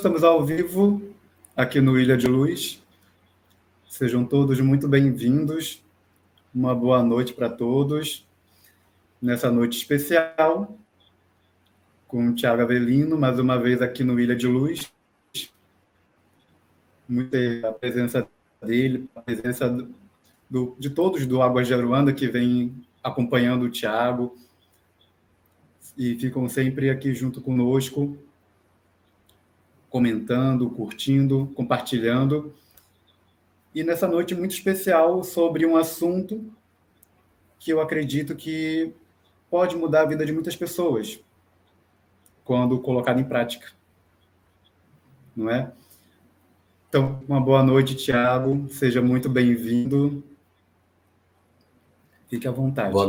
estamos ao vivo aqui no Ilha de Luz. Sejam todos muito bem-vindos. Uma boa noite para todos. Nessa noite especial, com o Thiago Avelino, mais uma vez aqui no Ilha de Luz. A presença dele, a presença de todos do Águas de Aruanda que vem acompanhando o Thiago e ficam sempre aqui junto conosco, comentando, curtindo, compartilhando. E nessa noite muito especial sobre um assunto que eu acredito que pode mudar a vida de muitas pessoas quando colocado em prática, não é? Então, uma boa noite, Thiago. Seja muito bem-vindo. Fique à vontade. Boa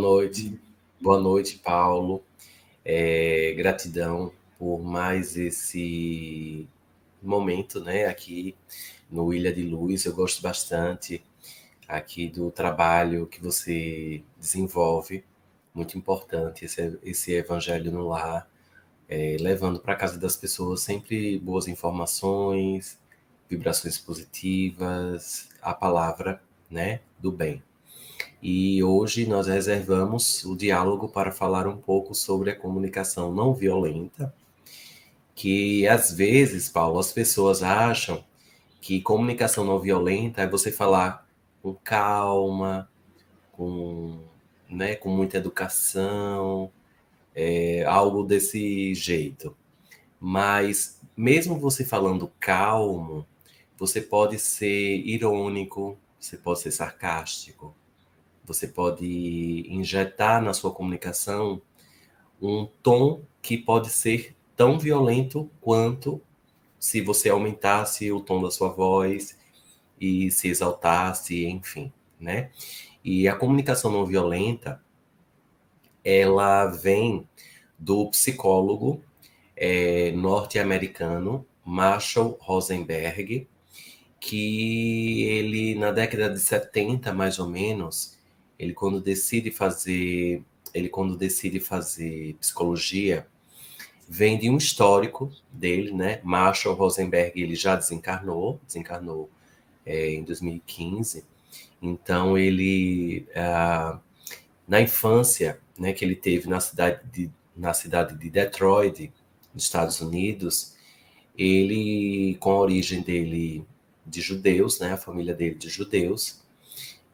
noite, Paulo. Gratidão por mais esse momento, né, aqui no Ilha de Luz. Eu gosto bastante aqui do trabalho que você desenvolve, muito importante esse Evangelho no Lar, levando para a casa das pessoas sempre boas informações, vibrações positivas, a palavra, né, do bem. E hoje nós reservamos o diálogo para falar um pouco sobre a comunicação não violenta, que às vezes, Paulo, as pessoas acham que comunicação não violenta é você falar com calma, com muita educação, algo desse jeito. Mas mesmo você falando calmo, você pode ser irônico, você pode ser sarcástico, você pode injetar na sua comunicação um tom que pode ser tão violento quanto se você aumentasse o tom da sua voz e se exaltasse, enfim, né? E a comunicação não violenta, ela vem do psicólogo norte-americano Marshall Rosenberg, que ele, na década de 70, mais ou menos, ele quando decide fazer psicologia, vem de um histórico dele, né? Marshall Rosenberg, ele já desencarnou em 2015. Então ele, na infância, né, que ele teve na cidade de Detroit, nos Estados Unidos, ele, com a origem dele de judeus, né, a família dele de judeus.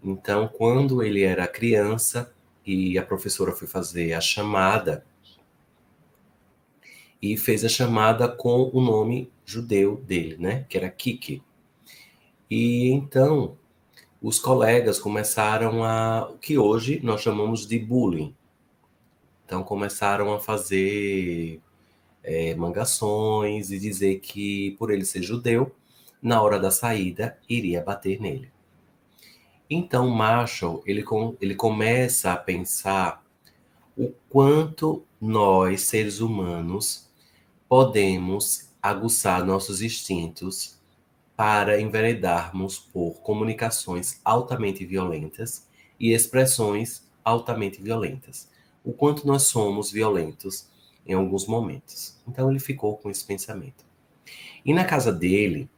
Então, quando ele era criança e a professora foi fazer a chamada, e fez a chamada com o nome judeu dele, né, que era Kiki. E então, os colegas começaram o que hoje nós chamamos de bullying. Então, começaram a fazer mangações e dizer que, por ele ser judeu, na hora da saída, iria bater nele. Então, Marshall, ele começa a pensar o quanto nós, seres humanos, podemos aguçar nossos instintos para enveredarmos por comunicações altamente violentas e expressões altamente violentas. O quanto nós somos violentos em alguns momentos. Então, ele ficou com esse pensamento. E na casa dele,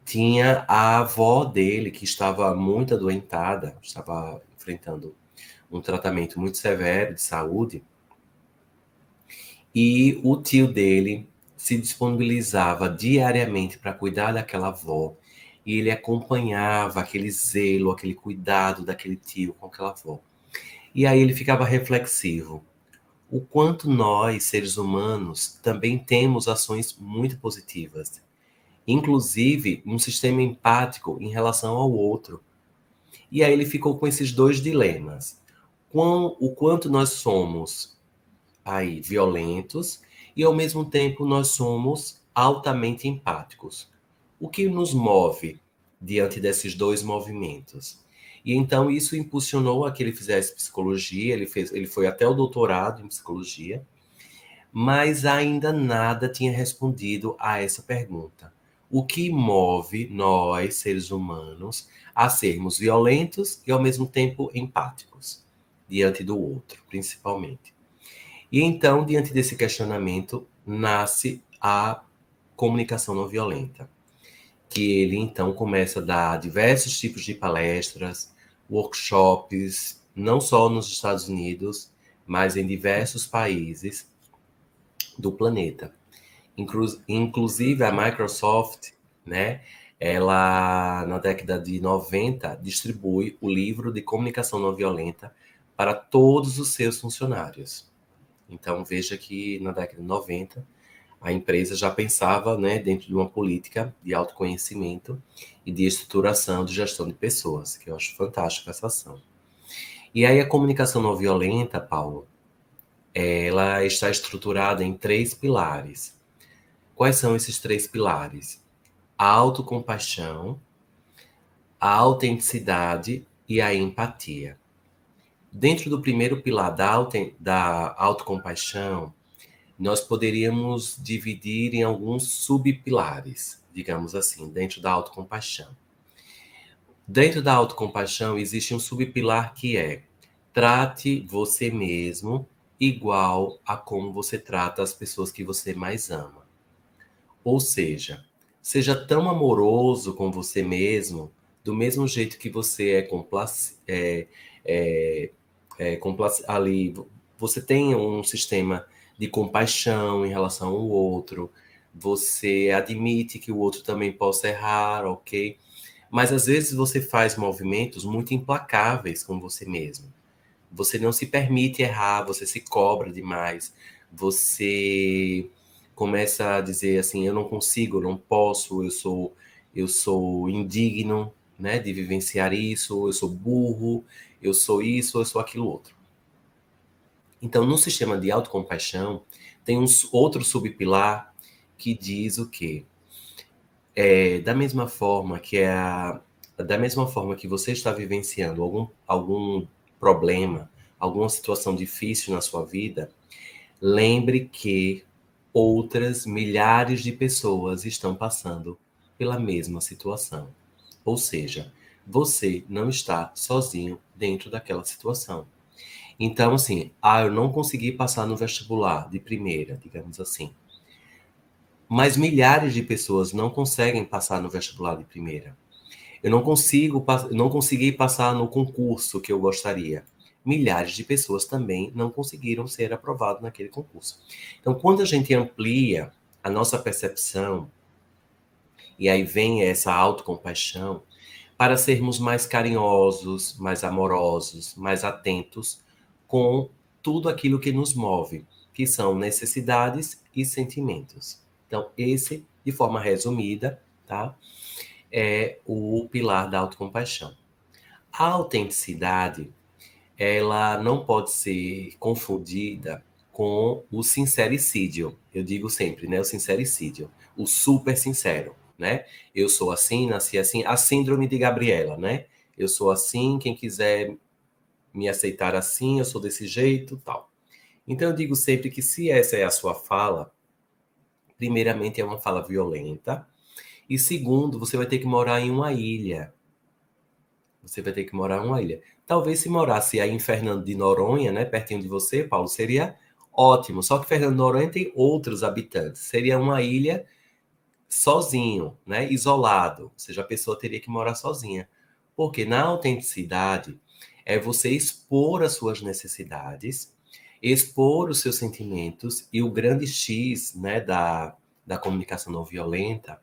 tinha a avó dele, que estava muito adoentada, estava enfrentando um tratamento muito severo de saúde, e o tio dele se disponibilizava diariamente para cuidar daquela avó, e ele acompanhava aquele zelo, aquele cuidado daquele tio com aquela avó. E aí ele ficava reflexivo. O quanto nós, seres humanos, também temos ações muito positivas, inclusive um sistema empático em relação ao outro. E aí ele ficou com esses dois dilemas. O quanto nós somos aí violentos e ao mesmo tempo nós somos altamente empáticos. O que nos move diante desses dois movimentos? E então isso impulsionou a que ele fizesse psicologia, ele foi até o doutorado em psicologia, mas ainda nada tinha respondido a essa pergunta. O que move nós, seres humanos, a sermos violentos e ao mesmo tempo empáticos diante do outro, principalmente? E então, diante desse questionamento, nasce a comunicação não violenta, que ele então começa a dar diversos tipos de palestras, workshops, não só nos Estados Unidos, mas em diversos países do planeta. Inclusive a Microsoft, né, ela na década de 90 distribui o livro de comunicação não violenta para todos os seus funcionários. Então veja que na década de 90 a empresa já pensava, né, dentro de uma política de autoconhecimento e de estruturação de gestão de pessoas, que eu acho fantástico essa ação. E aí a comunicação não violenta, Paulo, ela está estruturada em 3 pilares. Quais são esses 3 pilares? A autocompaixão, a autenticidade e a empatia. Dentro do primeiro pilar da autocompaixão, nós poderíamos dividir em alguns subpilares, digamos assim, dentro da autocompaixão. Dentro da autocompaixão existe um subpilar que é: trate você mesmo igual a como você trata as pessoas que você mais ama. Ou seja, seja tão amoroso com você mesmo, do mesmo jeito que você ali, você tem um sistema de compaixão em relação ao outro, você admite que o outro também possa errar, ok? Mas às vezes você faz movimentos muito implacáveis com você mesmo. Você não se permite errar, você se cobra demais, você começa a dizer assim, eu não consigo, eu não posso, eu sou indigno, né, de vivenciar isso, eu sou burro, eu sou isso, eu sou aquilo outro. Então, no sistema de autocompaixão, tem um outro subpilar que diz o quê? Da mesma forma que você está vivenciando algum problema, alguma situação difícil na sua vida, lembre que outras milhares de pessoas estão passando pela mesma situação. Ou seja, você não está sozinho dentro daquela situação. Então, assim, eu não consegui passar no vestibular de primeira, digamos assim. Mas milhares de pessoas não conseguem passar no vestibular de primeira. Eu não consegui passar no concurso que eu gostaria. Milhares de pessoas também não conseguiram ser aprovadas naquele concurso. Então, quando a gente amplia a nossa percepção, e aí vem essa autocompaixão, para sermos mais carinhosos, mais amorosos, mais atentos com tudo aquilo que nos move, que são necessidades e sentimentos. Então, esse, de forma resumida, tá? É o pilar da autocompaixão. A autenticidade, ela não pode ser confundida com o sincericídio. Eu digo sempre, né, o sincericídio, o super sincero, né? Eu sou assim, nasci assim, a síndrome de Gabriela, né? Eu sou assim, quem quiser me aceitar assim, eu sou desse jeito, tal. Então eu digo sempre que se essa é a sua fala, primeiramente é uma fala violenta, e segundo, você vai ter que morar em uma ilha. Você vai ter que morar em uma ilha. Talvez se morasse aí em Fernando de Noronha, né, pertinho de você, Paulo, seria ótimo. Só que Fernando de Noronha tem outros habitantes. Seria uma ilha sozinho, né, isolado. Ou seja, a pessoa teria que morar sozinha. Porque na autenticidade é você expor as suas necessidades, expor os seus sentimentos, e o grande X, né, da comunicação não violenta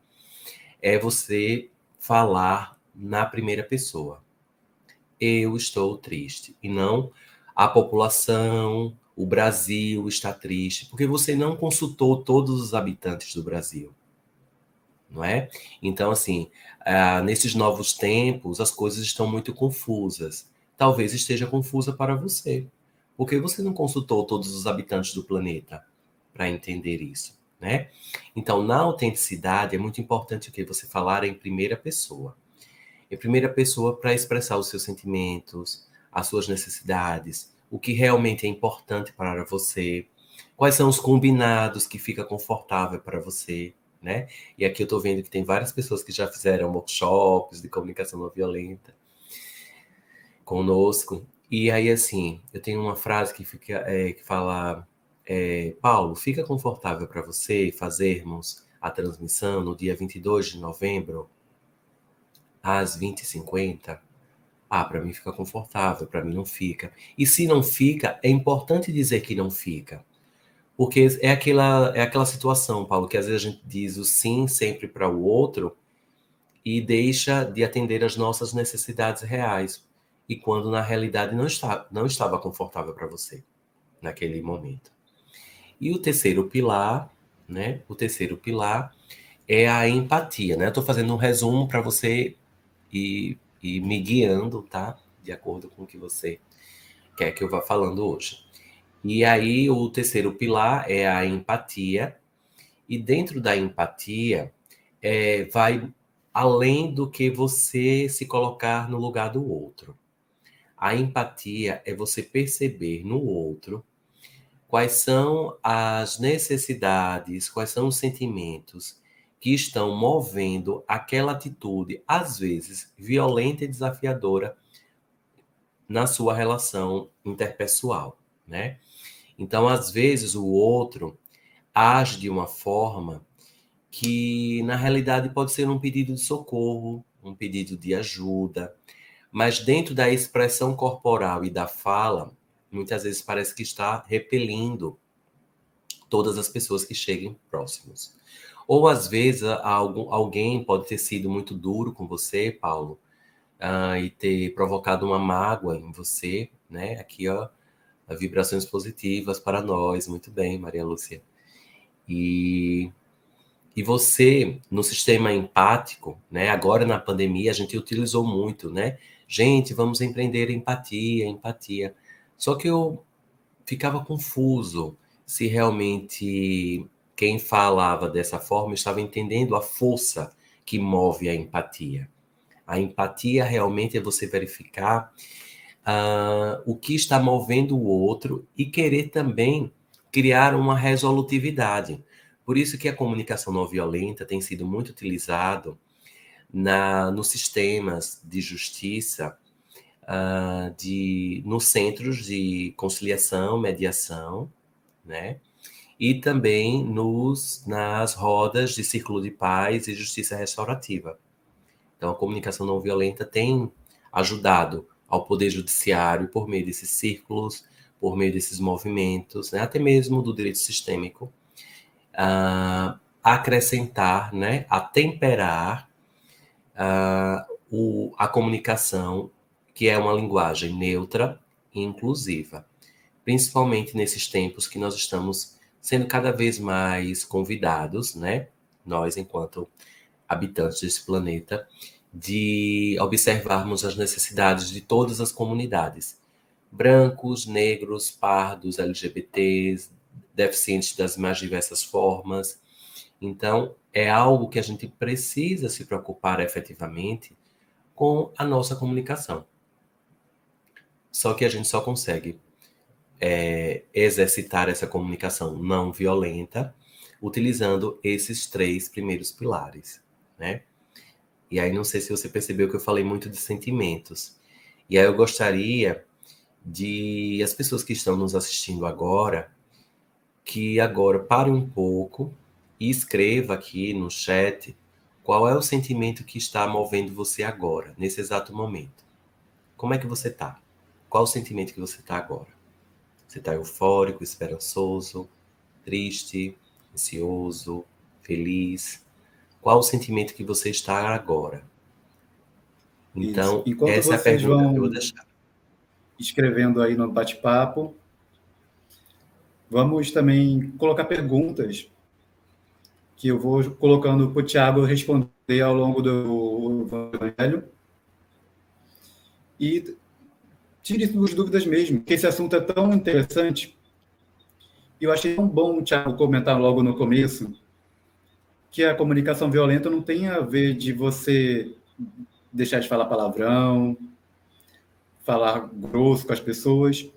é você falar na primeira pessoa. Eu estou triste. E não a população, o Brasil está triste, porque você não consultou todos os habitantes do Brasil, não é? Então, assim, nesses novos tempos, as coisas estão muito confusas. Talvez esteja confusa para você, porque você não consultou todos os habitantes do planeta para entender isso, né? Então, na autenticidade, é muito importante o que você falar em primeira pessoa. Em primeira pessoa para expressar os seus sentimentos, as suas necessidades, o que realmente é importante para você, quais são os combinados que fica confortável para você, né? E aqui eu estou vendo que tem várias pessoas que já fizeram workshops de comunicação não violenta conosco. E aí, assim, eu tenho uma frase que fala, Paulo, fica confortável para você fazermos a transmissão no dia 22 de novembro, às 20h50, para mim fica confortável, para mim não fica. E se não fica, é importante dizer que não fica. Porque é aquela situação, Paulo, que às vezes a gente diz o sim sempre para o outro e deixa de atender as nossas necessidades reais. E quando na realidade não estava confortável para você naquele momento. E o terceiro pilar, né? O terceiro pilar é a empatia, né? Eu estou fazendo um resumo para você ir me guiando, tá? De acordo com o que você quer que eu vá falando hoje. E aí, o terceiro pilar é a empatia, e dentro da empatia, vai além do que você se colocar no lugar do outro. A empatia é você perceber no outro quais são as necessidades, quais são os sentimentos que estão movendo aquela atitude, às vezes violenta e desafiadora, na sua relação interpessoal, né? Então, às vezes, o outro age de uma forma que, na realidade, pode ser um pedido de socorro, um pedido de ajuda, mas dentro da expressão corporal e da fala, muitas vezes parece que está repelindo todas as pessoas que cheguem próximos. Ou, às vezes, alguém pode ter sido muito duro com você, Paulo, e ter provocado uma mágoa em você, né? Aqui, ó, vibrações positivas para nós. Muito bem, Maria Lúcia. E você, no sistema empático, né? Agora na pandemia a gente utilizou muito, né? Gente, vamos empreender empatia, empatia. Só que eu ficava confuso se realmente quem falava dessa forma estava entendendo a força que move a empatia. A empatia realmente é você verificar o que está movendo o outro e querer também criar uma resolutividade. Por isso que a comunicação não violenta tem sido muito utilizado nos sistemas de justiça, nos centros de conciliação, mediação, né? E também nas rodas de círculo de paz e justiça restaurativa. Então, a comunicação não violenta tem ajudado ao Poder Judiciário, por meio desses círculos, por meio desses movimentos, né, até mesmo do direito sistêmico, a acrescentar, né, a temperar a comunicação, que é uma linguagem neutra e inclusiva, principalmente nesses tempos que nós estamos sendo cada vez mais convidados, né, nós enquanto habitantes desse planeta, de observarmos as necessidades de todas as comunidades. Brancos, negros, pardos, LGBTs, deficientes das mais diversas formas. Então, é algo que a gente precisa se preocupar efetivamente com a nossa comunicação. Só que a gente só consegue exercitar essa comunicação não violenta utilizando esses 3 primeiros pilares, né? E aí não sei se você percebeu que eu falei muito de sentimentos. E aí eu gostaria de as pessoas que estão nos assistindo agora, que agora parem um pouco e escreva aqui no chat qual é o sentimento que está movendo você agora, nesse exato momento. Como é que você está? Qual o sentimento que você está agora? Você está eufórico, esperançoso, triste, ansioso, feliz? Qual o sentimento que você está agora? Isso. Então, Enquanto essa é a vocês pergunta que eu vou vão deixar. escrevendo aí no bate-papo, vamos também colocar perguntas que eu vou colocando para o Tiago responder ao longo do Evangelho. E tire suas dúvidas mesmo, porque esse assunto é tão interessante. E eu achei tão bom o Tiago comentar logo no começo que a comunicação violenta não tem a ver de você deixar de falar palavrão, falar grosso com as pessoas,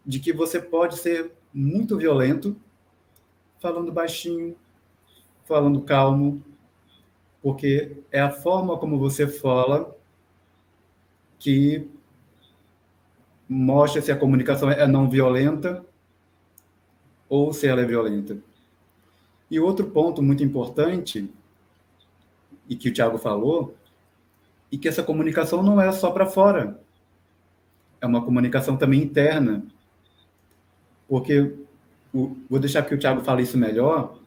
de que você pode ser muito violento, falando baixinho, falando calmo, porque é a forma como você fala que mostra se a comunicação é não violenta ou se ela é violenta. E outro ponto muito importante, e que o Tiago falou, e que essa comunicação não é só para fora, é uma comunicação também interna, porque, vou deixar que o Tiago fale isso melhor,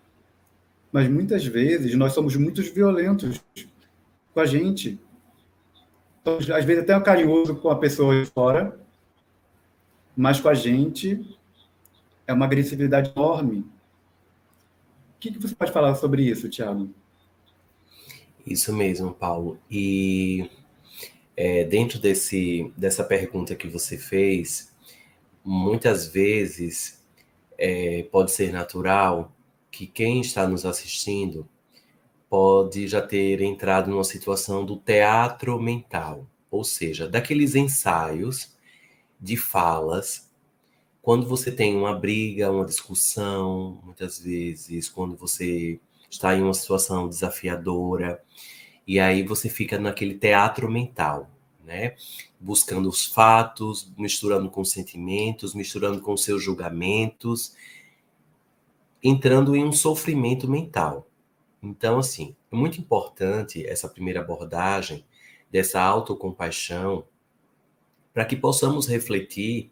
mas muitas vezes nós somos muito violentos com a gente. Então, às vezes até carinhoso com a pessoa de fora, mas com a gente é uma agressividade enorme. O que você pode falar sobre isso, Tiago? Isso mesmo, Paulo. E dentro dessa pergunta que você fez, muitas vezes pode ser natural que quem está nos assistindo pode já ter entrado numa situação do teatro mental, ou seja, daqueles ensaios de falas, quando você tem uma briga, uma discussão, muitas vezes, quando você está em uma situação desafiadora, e aí você fica naquele teatro mental, né? Buscando os fatos, misturando com os sentimentos, misturando com os seus julgamentos, entrando em um sofrimento mental. Então, assim, é muito importante essa primeira abordagem dessa autocompaixão para que possamos refletir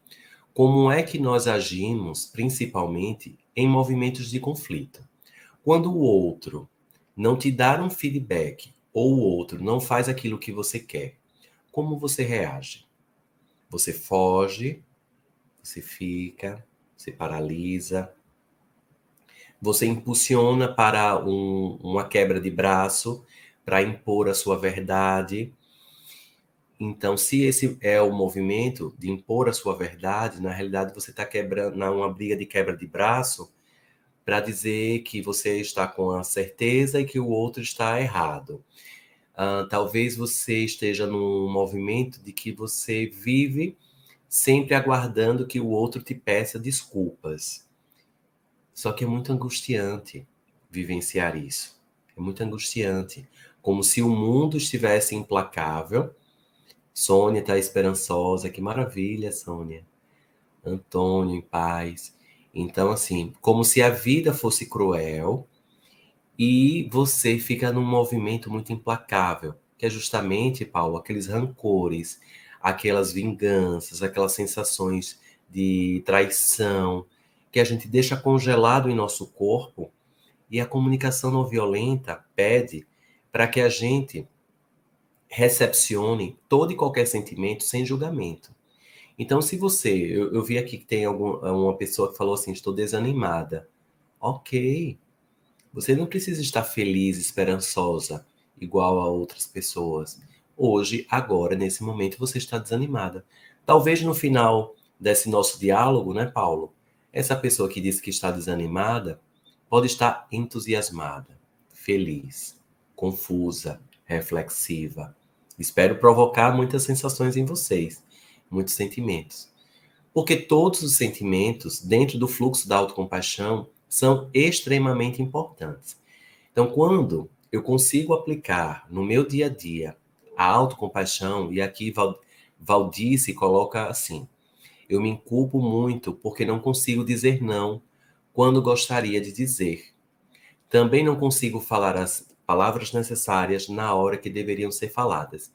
como é que nós agimos, principalmente em movimentos de conflito. Quando o outro não te dá um feedback ou o outro não faz aquilo que você quer, como você reage? Você foge, você fica, você paralisa, você impulsiona para uma quebra de braço para impor a sua verdade. Então, se esse é o movimento de impor a sua verdade, na realidade você está quebrando, uma briga de quebra de braço, para dizer que você está com a certeza e que o outro está errado. Talvez você esteja num movimento de que você vive sempre aguardando que o outro te peça desculpas. Só que é muito angustiante vivenciar isso. É muito angustiante. Como se o mundo estivesse implacável. Sônia está esperançosa. Que maravilha, Sônia. Antônio em paz. Então, assim, como se a vida fosse cruel e você fica num movimento muito implacável, que é justamente, Paulo, aqueles rancores, aquelas vinganças, aquelas sensações de traição, que a gente deixa congelado em nosso corpo, e a comunicação não violenta pede para que a gente recepcione todo e qualquer sentimento sem julgamento. Então, se eu vi aqui que tem uma pessoa que falou assim, estou desanimada. Ok, você não precisa estar feliz, esperançosa, igual a outras pessoas. Hoje, agora, nesse momento, você está desanimada. Talvez no final desse nosso diálogo, né, Paulo? Essa pessoa que disse que está desanimada pode estar entusiasmada, feliz, confusa, reflexiva. Espero provocar muitas sensações em vocês, muitos sentimentos. Porque todos os sentimentos, dentro do fluxo da autocompaixão, são extremamente importantes. Então, quando eu consigo aplicar no meu dia a dia a autocompaixão, e aqui Valdice coloca assim, eu me culpo muito porque não consigo dizer não quando gostaria de dizer. Também não consigo falar as palavras necessárias na hora que deveriam ser faladas.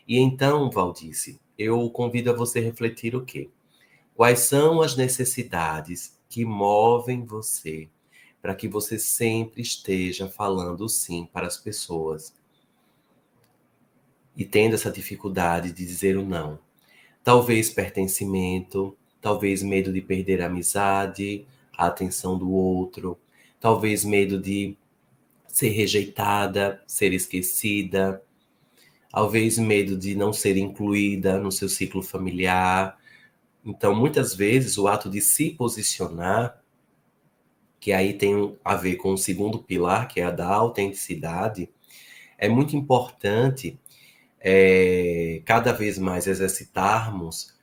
E então, Valdice, eu convido a você refletir o quê? Quais são as necessidades que movem você para que você sempre esteja falando sim para as pessoas e tendo essa dificuldade de dizer o não? Talvez pertencimento, talvez medo de perder a amizade, a atenção do outro, talvez medo de ser rejeitada, ser esquecida, talvez medo de não ser incluída no seu ciclo familiar. Então, muitas vezes, o ato de se posicionar, que aí tem a ver com o segundo pilar, que é a da autenticidade, é muito importante cada vez mais exercitarmos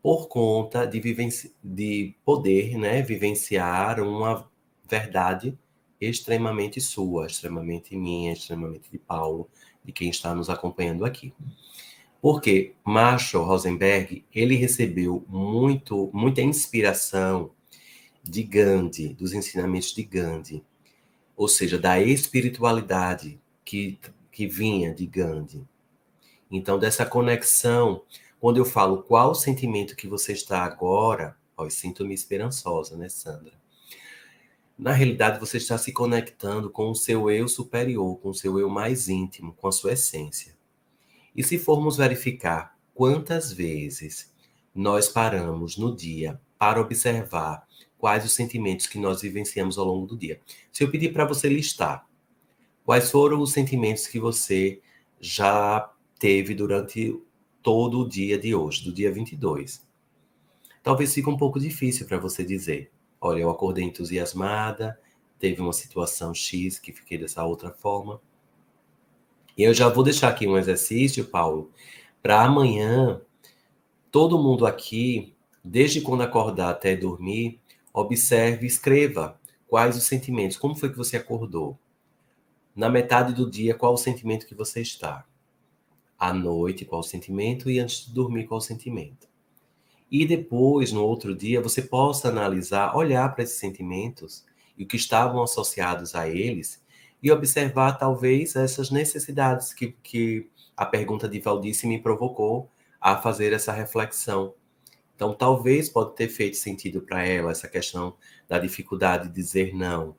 por conta de poder, né, vivenciar uma verdade extremamente sua, extremamente minha, extremamente de Paulo, de quem está nos acompanhando aqui. Porque Marshall Rosenberg, ele recebeu muita inspiração de Gandhi, dos ensinamentos de Gandhi. ou seja, da espiritualidade que vinha de Gandhi. Então, dessa conexão, quando eu falo qual sentimento que você está agora, ó, eu sinto-me esperançosa, né, Sandra? Na realidade, você está se conectando com o seu eu superior, com o seu eu mais íntimo, com a sua essência. E se formos verificar quantas vezes nós paramos no dia para observar quais os sentimentos que nós vivenciamos ao longo do dia. Se eu pedir para você listar quais foram os sentimentos que você já teve durante todo o dia de hoje, do dia 22. Talvez fique um pouco difícil para você dizer, olha, eu acordei entusiasmada, teve uma situação X que fiquei dessa outra forma. E eu já vou deixar aqui um exercício, Paulo, para amanhã, todo mundo aqui, desde quando acordar até dormir, observe, escreva quais os sentimentos, como foi que você acordou. Na metade do dia, qual o sentimento que você está? À noite, qual o sentimento? E antes de dormir, qual o sentimento? E depois, no outro dia, você possa analisar, olhar para esses sentimentos e o que estavam associados a eles e observar, talvez, essas necessidades que a pergunta de Valdice me provocou a fazer essa reflexão. Então, talvez pode ter feito sentido para ela essa questão da dificuldade de dizer não.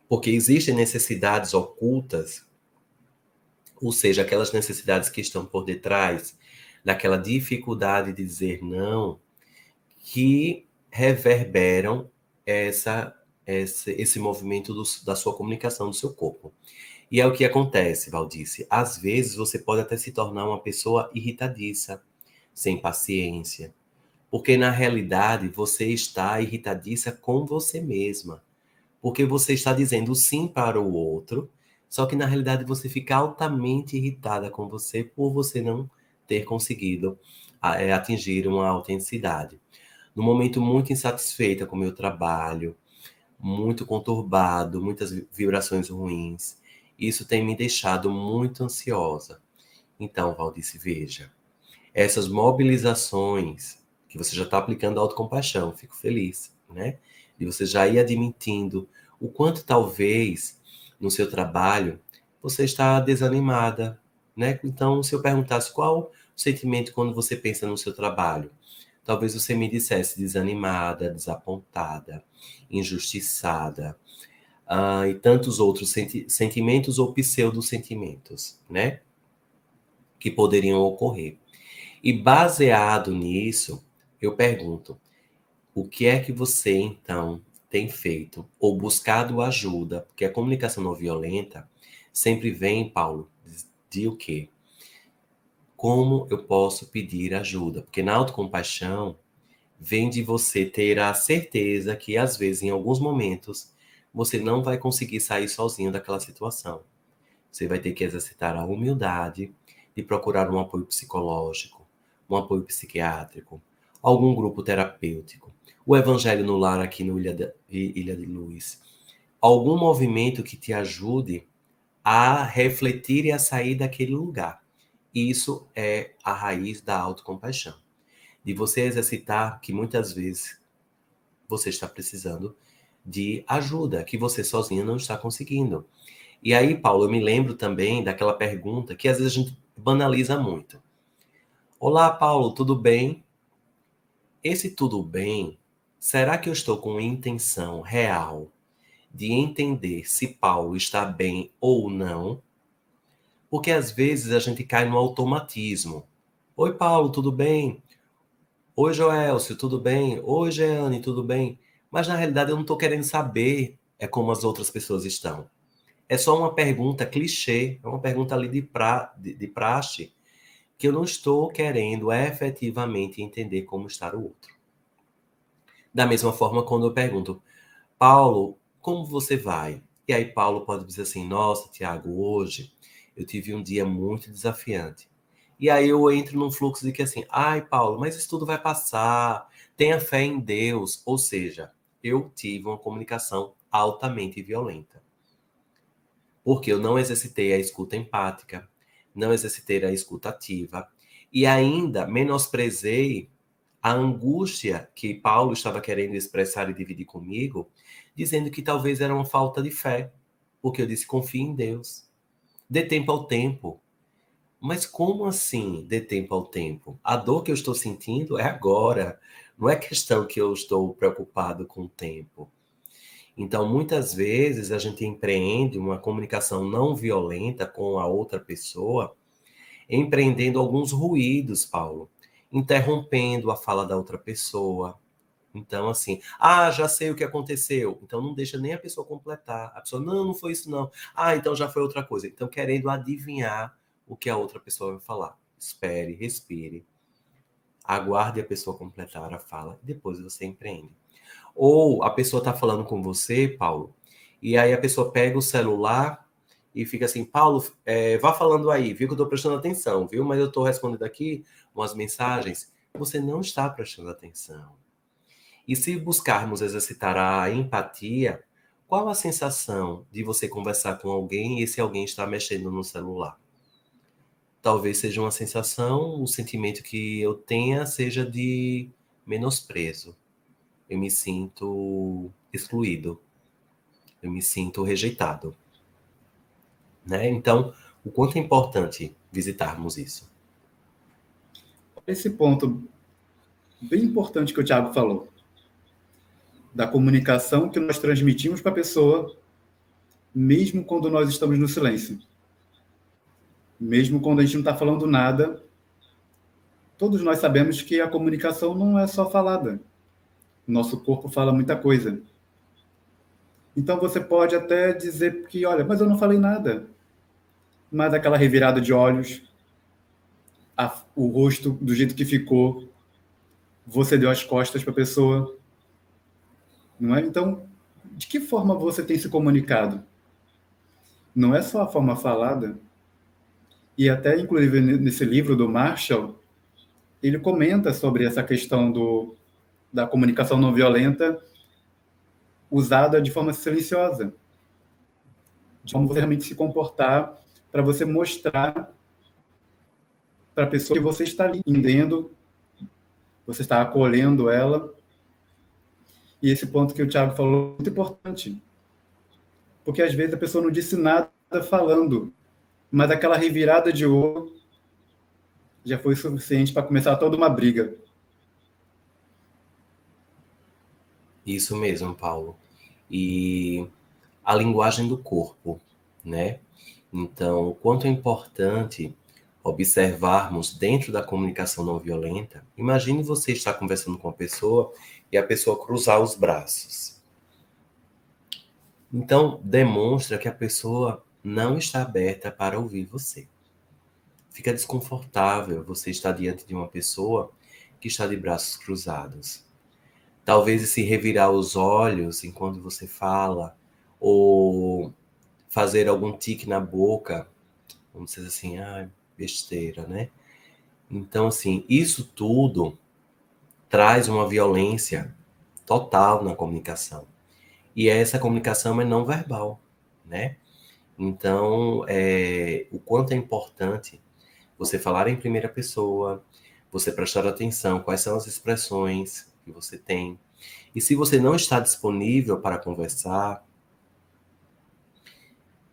Porque existem necessidades ocultas, ou seja, aquelas necessidades que estão por detrás daquela dificuldade de dizer não, que reverberam esse movimento da sua comunicação, do seu corpo. E é o que acontece, Valdice. Às vezes você pode até se tornar uma pessoa irritadiça, sem paciência, porque na realidade você está irritadiça com você mesma, porque você está dizendo sim para o outro, só que na realidade você fica altamente irritada com você por você não ter conseguido atingir uma autenticidade. No momento muito insatisfeita com o meu trabalho, muito conturbado, muitas vibrações ruins. Isso tem me deixado muito ansiosa. Então, Valdice, veja, essas mobilizações que você já está aplicando a autocompaixão, fico feliz, né? E você já ir admitindo o quanto talvez no seu trabalho você está desanimada, né? Então, se eu perguntasse qual o sentimento quando você pensa no seu trabalho, talvez você me dissesse desanimada, desapontada, injustiçada, e tantos outros sentimentos ou pseudo-sentimentos, né? Que poderiam ocorrer. E baseado nisso, eu pergunto, o que é que você, então, tem feito ou buscado ajuda? Porque a comunicação não violenta sempre vem, Paulo, de o quê? Como eu posso pedir ajuda? Porque na autocompaixão vem de você ter a certeza que, às vezes, em alguns momentos, você não vai conseguir sair sozinho daquela situação. Você vai ter que exercitar a humildade de procurar um apoio psicológico, um apoio psiquiátrico, algum grupo terapêutico, o Evangelho no Lar aqui no Ilha de Luz, algum movimento que te ajude a refletir e a sair daquele lugar. Isso é a raiz da autocompaixão. De você exercitar que muitas vezes você está precisando de ajuda, que você sozinho não está conseguindo. E aí, Paulo, eu me lembro também daquela pergunta que às vezes a gente banaliza muito. Olá, Paulo, tudo bem? Esse tudo bem, será que eu estou com intenção real de entender se Paulo está bem ou não? Porque às vezes a gente cai no automatismo. Oi, Paulo, tudo bem? Oi, Joelcio, tudo bem? Oi, Jeane, tudo bem? Mas na realidade eu não estou querendo saber como as outras pessoas estão. É só uma pergunta clichê, é uma pergunta ali de praxe, que eu não estou querendo efetivamente entender como está o outro. Da mesma forma, quando eu pergunto, Paulo, como você vai? E aí Paulo pode dizer assim, nossa, Tiago, hoje eu tive um dia muito desafiante. E aí eu entro num fluxo de que assim, ai, Paulo, mas isso tudo vai passar, tenha fé em Deus. Ou seja, eu tive uma comunicação altamente violenta. Porque eu não exercitei a escuta empática, não exercitei a escuta ativa e ainda menosprezei a angústia que Paulo estava querendo expressar e dividir comigo, dizendo que talvez era uma falta de fé, porque eu disse, confie em Deus. Dê tempo ao tempo. Mas como assim dê tempo ao tempo? A dor que eu estou sentindo é agora. Não é questão que eu estou preocupado com o tempo. Então, muitas vezes, a gente empreende uma comunicação não violenta com a outra pessoa, empreendendo alguns ruídos, Paulo, interrompendo a fala da outra pessoa. Então, assim, já sei o que aconteceu. Então, não deixa nem a pessoa completar. A pessoa, não foi isso, não. Então já foi outra coisa. Então, querendo adivinhar o que a outra pessoa vai falar. Espere, respire, aguarde a pessoa completar a fala e depois você empreende. Ou a pessoa está falando com você, Paulo, e aí a pessoa pega o celular e fica assim, Paulo, vá falando aí, viu que eu estou prestando atenção, viu? Mas eu estou respondendo aqui umas mensagens. Você não está prestando atenção. E se buscarmos exercitar a empatia, qual a sensação de você conversar com alguém e esse alguém está mexendo no celular? Talvez seja uma sensação, o sentimento que eu tenha seja de menosprezo. Eu me sinto excluído. Eu me sinto rejeitado. Né? Então, o quanto é importante visitarmos isso. Esse ponto bem importante que o Thiago falou, da comunicação que nós transmitimos para a pessoa, mesmo quando nós estamos no silêncio. Mesmo quando a gente não está falando nada, todos nós sabemos que a comunicação não é só falada. Nosso corpo fala muita coisa. Então você pode até dizer que, olha, mas eu não falei nada. Mas aquela revirada de olhos, o rosto do jeito que ficou, você deu as costas para a pessoa, não é? Então, de que forma você tem se comunicado? Não é só a forma falada. E até, inclusive, nesse livro do Marshall, ele comenta sobre essa questão da comunicação não violenta usada de forma silenciosa, de como você realmente se comportar para você mostrar para a pessoa que você está entendendo, você está acolhendo ela. E esse ponto que o Thiago falou é muito importante, porque às vezes a pessoa não disse nada falando, mas aquela revirada de olho já foi suficiente para começar toda uma briga. Isso mesmo, Paulo. E a linguagem do corpo, né? Então, o quanto é importante observarmos dentro da comunicação não violenta. Imagine você estar conversando com uma pessoa e a pessoa cruzar os braços. Então, demonstra que a pessoa não está aberta para ouvir você. Fica desconfortável você estar diante de uma pessoa que está de braços cruzados. Talvez se revirar os olhos enquanto você fala, ou fazer algum tique na boca, vamos dizer assim, besteira, né? Então, assim, isso tudo traz uma violência total na comunicação. E essa comunicação é não verbal, né? Então, o quanto é importante você falar em primeira pessoa, você prestar atenção quais são as expressões que você tem. E se você não está disponível para conversar,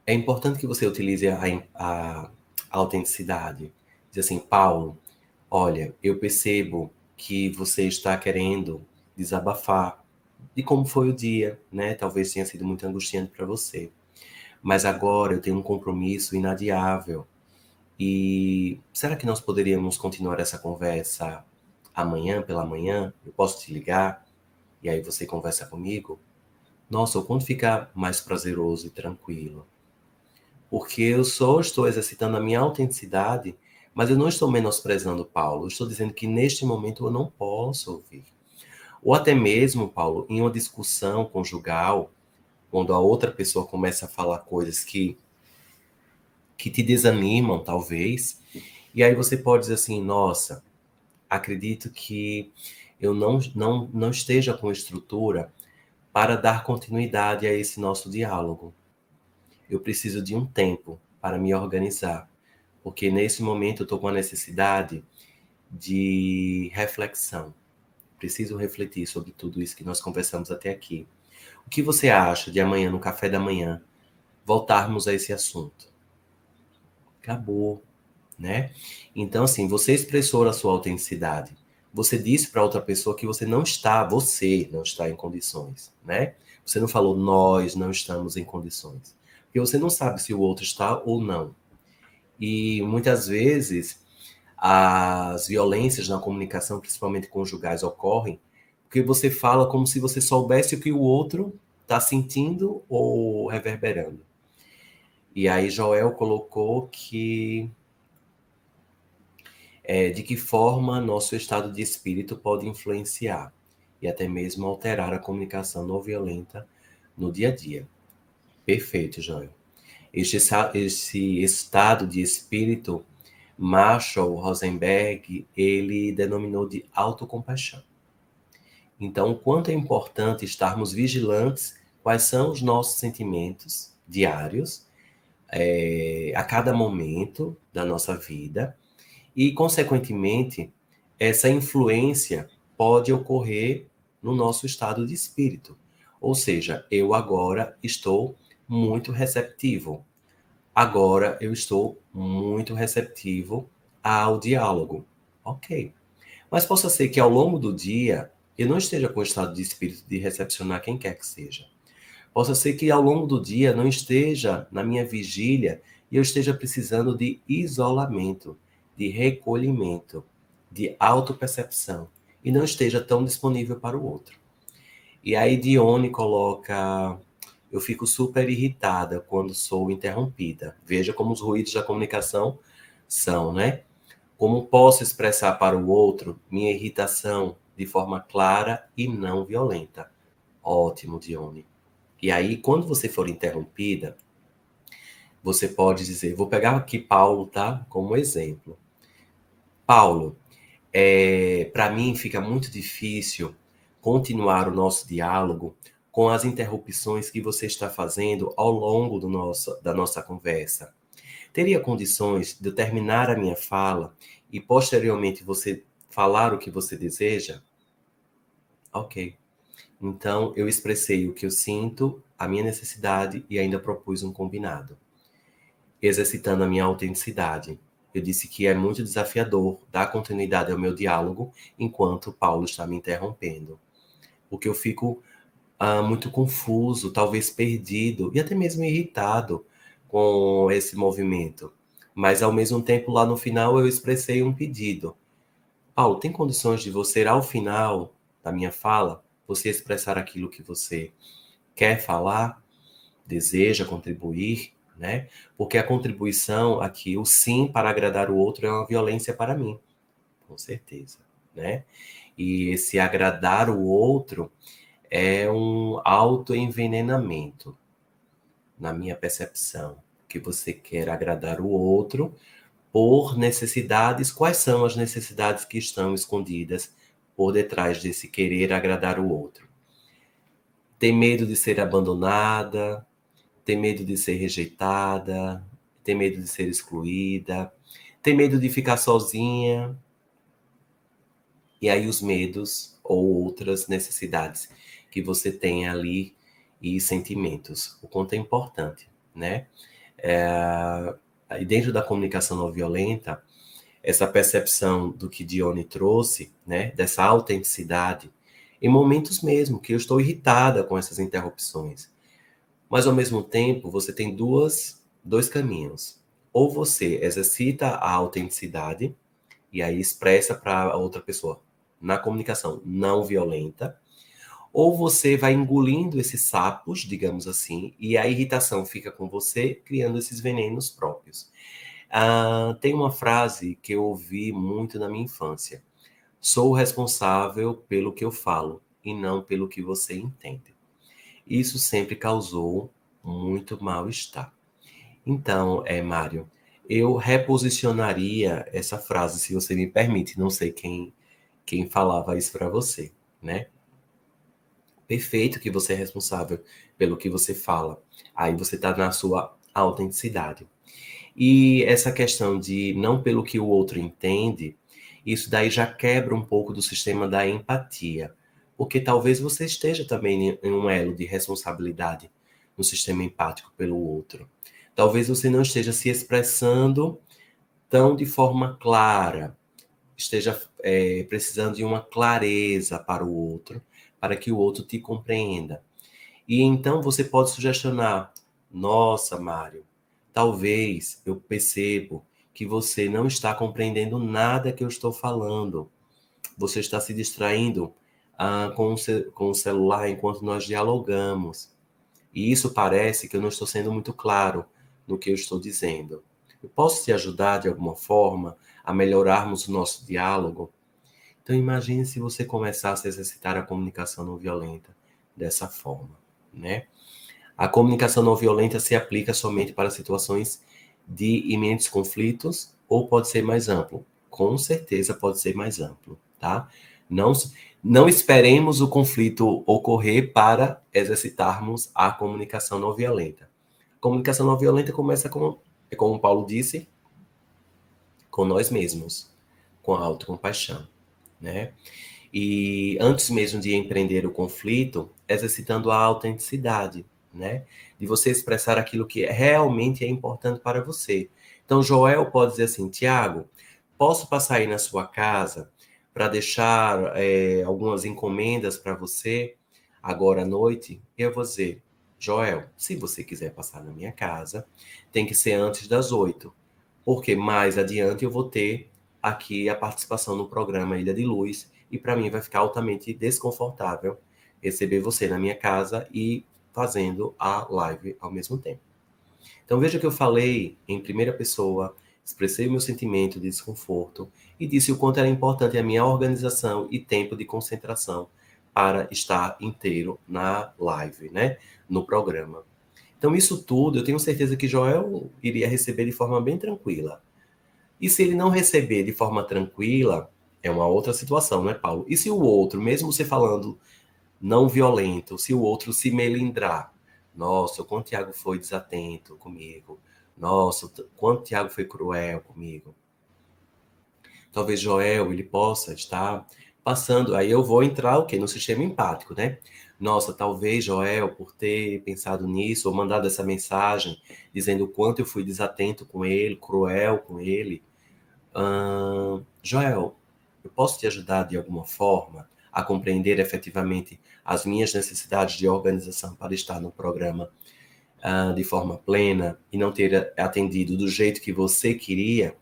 é importante que você utilize a autenticidade. Diz assim, Paulo, olha, eu percebo que você está querendo desabafar de como foi o dia, né? Talvez tenha sido muito angustiante para você. Mas agora eu tenho um compromisso inadiável. E será que nós poderíamos continuar essa conversa amanhã, pela manhã? Eu posso te ligar? E aí você conversa comigo? Nossa, o quanto fica mais prazeroso e tranquilo. Porque eu só estou exercitando a minha autenticidade, mas eu não estou menosprezando Paulo. Eu estou dizendo que neste momento eu não posso ouvir. Ou até mesmo, Paulo, em uma discussão conjugal, quando a outra pessoa começa a falar coisas que te desanimam, talvez, e aí você pode dizer assim, nossa, acredito que eu não esteja com estrutura para dar continuidade a esse nosso diálogo. Eu preciso de um tempo para me organizar, porque nesse momento eu estou com a necessidade de reflexão. preciso refletir sobre tudo isso que nós conversamos até aqui. O que você acha de amanhã, no café da manhã, voltarmos a esse assunto? Acabou, né? Então, assim, você expressou a sua autenticidade. Você disse para outra pessoa que você não está em condições, né? Você não falou, nós não estamos em condições. Porque você não sabe se o outro está ou não. E muitas vezes as violências na comunicação, principalmente conjugais, ocorrem porque você fala como se você soubesse o que o outro está sentindo ou reverberando. E aí Joel colocou que de que forma nosso estado de espírito pode influenciar e até mesmo alterar a comunicação não violenta no dia a dia. Perfeito, Joel. Esse estado de espírito, Marshall Rosenberg, ele denominou de autocompaixão. Então, o quanto é importante estarmos vigilantes quais são os nossos sentimentos diários, a cada momento da nossa vida, e, consequentemente, essa influência pode ocorrer no nosso estado de espírito. Ou seja, eu agora estou muito receptivo. Agora eu estou muito receptivo ao diálogo. Ok. Mas possa ser que ao longo do dia eu não esteja com o estado de espírito de recepcionar quem quer que seja. Possa ser que ao longo do dia não esteja na minha vigília e eu esteja precisando de isolamento, de recolhimento, de autopercepção e não esteja tão disponível para o outro. E aí Dione coloca: eu fico super irritada quando sou interrompida. Veja como os ruídos da comunicação são, né? Como posso expressar para o outro minha irritação de forma clara e não violenta? Ótimo, Dione. E aí, quando você for interrompida, você pode dizer, vou pegar aqui Paulo, tá? Como exemplo. Paulo, para mim fica muito difícil continuar o nosso diálogo com as interrupções que você está fazendo ao longo da nossa conversa. Teria condições de eu terminar a minha fala e posteriormente você falar o que você deseja? Ok. Então, eu expressei o que eu sinto, a minha necessidade e ainda propus um combinado, exercitando a minha autenticidade. Eu disse que é muito desafiador dar continuidade ao meu diálogo enquanto Paulo está me interrompendo, porque eu fico muito confuso, talvez perdido e até mesmo irritado com esse movimento. Mas, ao mesmo tempo, lá no final, eu expressei um pedido. Paulo, tem condições de você, ao final da minha fala, você expressar aquilo que você quer falar, deseja contribuir, né? Porque a contribuição aqui, o sim para agradar o outro é uma violência para mim, com certeza, né? E esse agradar o outro é um autoenvenenamento, na minha percepção, que você quer agradar o outro por necessidades. Quais são as necessidades que estão escondidas por detrás desse querer agradar o outro? Tem medo de ser abandonada, tem medo de ser rejeitada, tem medo de ser excluída, tem medo de ficar sozinha. E aí os medos ou outras necessidades que você tem ali e sentimentos. O quanto é importante, né? E dentro da comunicação não violenta, essa percepção do que Dione trouxe, né? Dessa autenticidade, em momentos mesmo que eu estou irritada com essas interrupções. Mas, ao mesmo tempo, você tem dois caminhos. Ou você exercita a autenticidade e aí expressa para a outra pessoa na comunicação não violenta, ou você vai engolindo esses sapos, digamos assim, e a irritação fica com você, criando esses venenos próprios. Tem uma frase que eu ouvi muito na minha infância. Sou responsável pelo que eu falo e não pelo que você entende. Isso sempre causou muito mal-estar. Então, Mário, eu reposicionaria essa frase, se você me permite. Não sei quem falava isso para você, né? Perfeito que você é responsável pelo que você fala. Aí você está na sua autenticidade. E essa questão de não pelo que o outro entende, Isso daí já quebra um pouco do sistema da empatia, porque talvez você esteja também em um elo de responsabilidade no sistema empático pelo outro. Talvez você não esteja se expressando tão de forma clara, esteja precisando de uma clareza para o outro, para que o outro te compreenda. E então você pode sugestionar: nossa, Mário, talvez eu percebo que você não está compreendendo nada que eu estou falando. Você está se distraindo com o celular enquanto nós dialogamos. E isso parece que eu não estou sendo muito claro no que eu estou dizendo. Eu posso te ajudar de alguma forma a melhorarmos o nosso diálogo? Então imagine se você começasse a exercitar a comunicação não violenta dessa forma, né? A comunicação não violenta se aplica somente para situações de iminentes conflitos ou pode ser mais amplo? Com certeza pode ser mais amplo, tá? Não, não esperemos o conflito ocorrer para exercitarmos a comunicação não violenta. A comunicação não violenta começa com, como o Paulo disse, com nós mesmos, com a autocompaixão, né? E antes mesmo de empreender o conflito, exercitando a autenticidade, né? De você expressar aquilo que realmente é importante para você. Então, Joel pode dizer assim: Tiago, posso passar aí na sua casa para deixar algumas encomendas para você agora à noite? E eu vou dizer: Joel, se você quiser passar na minha casa, tem que ser antes das 8, porque mais adiante eu vou ter aqui a participação no programa Ilha de Luz, e para mim vai ficar altamente desconfortável receber você na minha casa e fazendo a live ao mesmo tempo. Então veja que eu falei em primeira pessoa, expressei o meu sentimento de desconforto e disse o quanto era importante a minha organização e tempo de concentração para estar inteiro na live, né? No programa. Então isso tudo eu tenho certeza que Joel iria receber de forma bem tranquila. E se ele não receber de forma tranquila, é uma outra situação, né, Paulo? E se o outro, mesmo você falando não violento, se o outro se melindrar? Nossa, o quanto o Tiago foi desatento comigo. Nossa, o quanto o Tiago foi cruel comigo. Talvez Joel, ele possa estar passando. Aí eu vou entrar o quê? No sistema empático, né? Nossa, talvez Joel, por ter pensado nisso, ou mandado essa mensagem, dizendo o quanto eu fui desatento com ele, cruel com ele, Joel, eu posso te ajudar de alguma forma a compreender efetivamente as minhas necessidades de organização para estar no programa de forma plena e não ter atendido do jeito que você queria?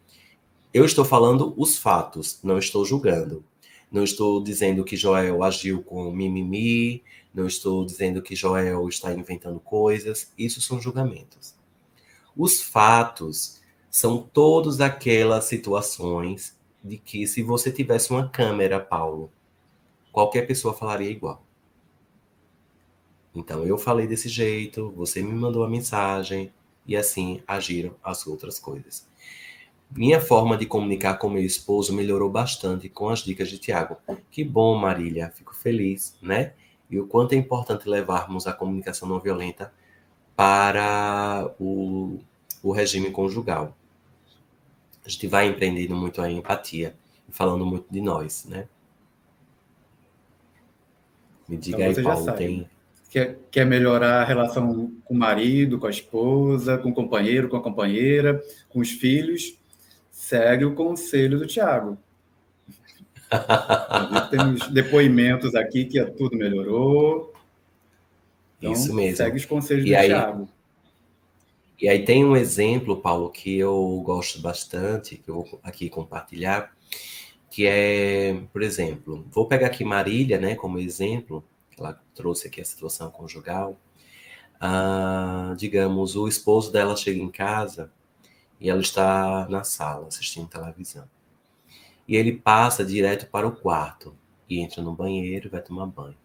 Eu estou falando os fatos, não estou julgando. Não estou dizendo que Joel agiu com mimimi, não estou dizendo que Joel está inventando coisas. Isso são julgamentos. Os fatos são todas aquelas situações de que se você tivesse uma câmera, Paulo, qualquer pessoa falaria igual. Então eu falei desse jeito, você me mandou a mensagem e assim agiram as outras coisas. Minha forma de comunicar com meu esposo melhorou bastante com as dicas de Tiago. Que bom, Marília, fico feliz, né? E o quanto é importante levarmos a comunicação não violenta para o regime conjugal. A gente vai empreendendo muito a empatia e falando muito de nós, né? Me Então diga aí, você já Paulo, sabe. tem... Quer melhorar a relação com o marido, com a esposa, com o companheiro, com a companheira, com os filhos? Segue o conselho do Tiago. Já vi que temos depoimentos aqui que tudo melhorou. Isso Então, mesmo. segue os conselhos E do aí, Tiago. e aí tem um exemplo, Paulo, que eu gosto bastante, que eu vou aqui compartilhar, que é, por exemplo, vou pegar aqui Marília, né, como exemplo, que ela trouxe aqui a situação conjugal. Digamos, o esposo dela chega em casa e ela está na sala assistindo televisão. E ele passa direto para o quarto e entra no banheiro e vai tomar banho.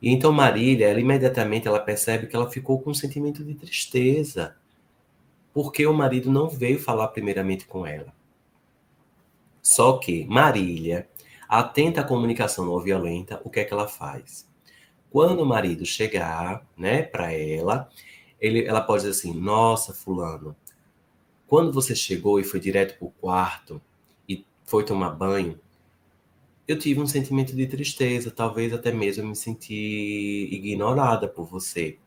E então Marília, ela imediatamente ela percebe que ela ficou com um sentimento de tristeza, porque o marido não veio falar primeiramente com ela. Só que Marília, atenta à comunicação não violenta, o que é que ela faz? Quando o marido chegar, né, para ela, ela pode dizer assim: nossa, fulano, quando você chegou e foi direto para o quarto e foi tomar banho, eu tive um sentimento de tristeza, talvez até mesmo eu me senti ignorada por você.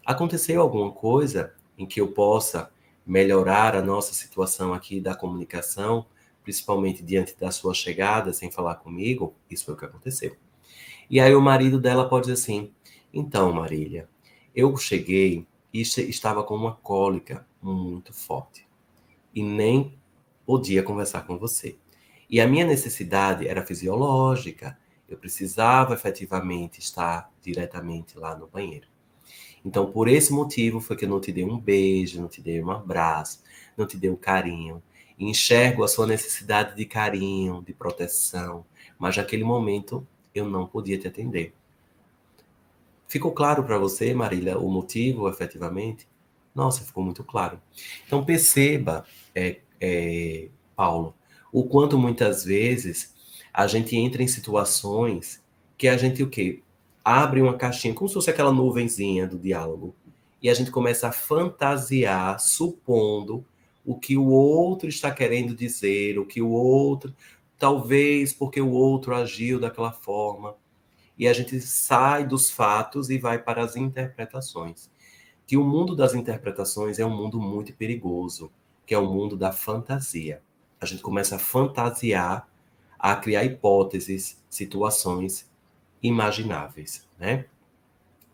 Aconteceu alguma coisa em que eu possa melhorar a nossa situação aqui da comunicação, principalmente diante da sua chegada, sem falar comigo? Isso foi o que aconteceu. E aí o marido dela pode dizer assim: então, Marília, eu cheguei e estava com uma cólica muito forte e nem podia conversar com você. E a minha necessidade era fisiológica, eu precisava efetivamente estar diretamente lá no banheiro. Então, por esse motivo foi que eu não te dei um beijo, não te dei um abraço, não te dei um carinho. E enxergo a sua necessidade de carinho, de proteção, mas naquele momento eu não podia te atender. Ficou claro para você, Marília, o motivo, efetivamente? Nossa, ficou muito claro. Então perceba, Paulo, o quanto muitas vezes a gente entra em situações que a gente o quê? Abre uma caixinha, como se fosse aquela nuvenzinha do diálogo, e a gente começa a fantasiar, supondo o que o outro está querendo dizer, o que o outro, talvez porque o outro agiu daquela forma. E a gente sai dos fatos e vai para as interpretações. Que o mundo das interpretações é um mundo muito perigoso, que é o mundo da fantasia. A gente começa a fantasiar, a criar hipóteses, situações imagináveis, né?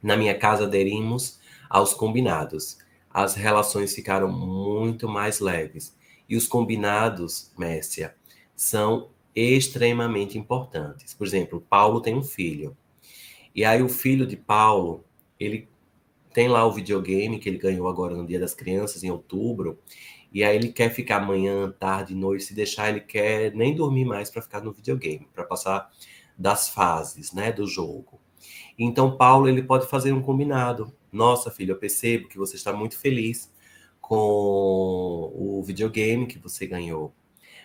Na minha casa aderimos aos combinados. As relações ficaram muito mais leves. E os combinados, Mércia, são extremamente importantes. Por exemplo, Paulo tem um filho. E aí o filho de Paulo, ele tem lá o videogame que ele ganhou agora no Dia das Crianças, em outubro. E aí ele quer ficar manhã, tarde, noite, se deixar, ele quer nem dormir mais para ficar no videogame, para passar das fases, né, do jogo. Então Paulo, ele pode fazer um combinado. Nossa, filho, eu percebo que você está muito feliz com o videogame que você ganhou.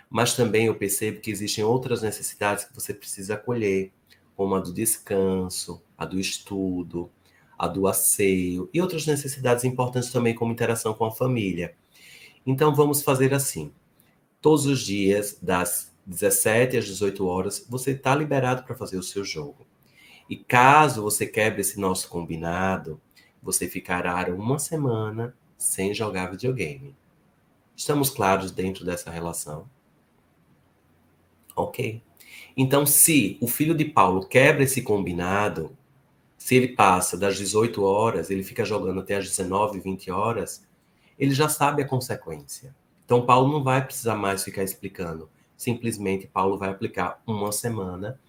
Mas também eu percebo que existem outras necessidades que você precisa acolher, como a do descanso, a do estudo, a do asseio e outras necessidades importantes também, como interação com a família. Então vamos fazer assim: todos os dias, das 17 às 18 horas, você está liberado para fazer o seu jogo. E caso você quebre esse nosso combinado, você ficará uma semana sem jogar videogame. Estamos claros dentro dessa relação? Ok. Então, se o filho de Paulo quebra esse combinado, se ele passa das 18 horas, ele fica jogando até as 19, 20 horas, ele já sabe a consequência. Então, Paulo não vai precisar mais ficar explicando. Simplesmente, Paulo vai aplicar uma semana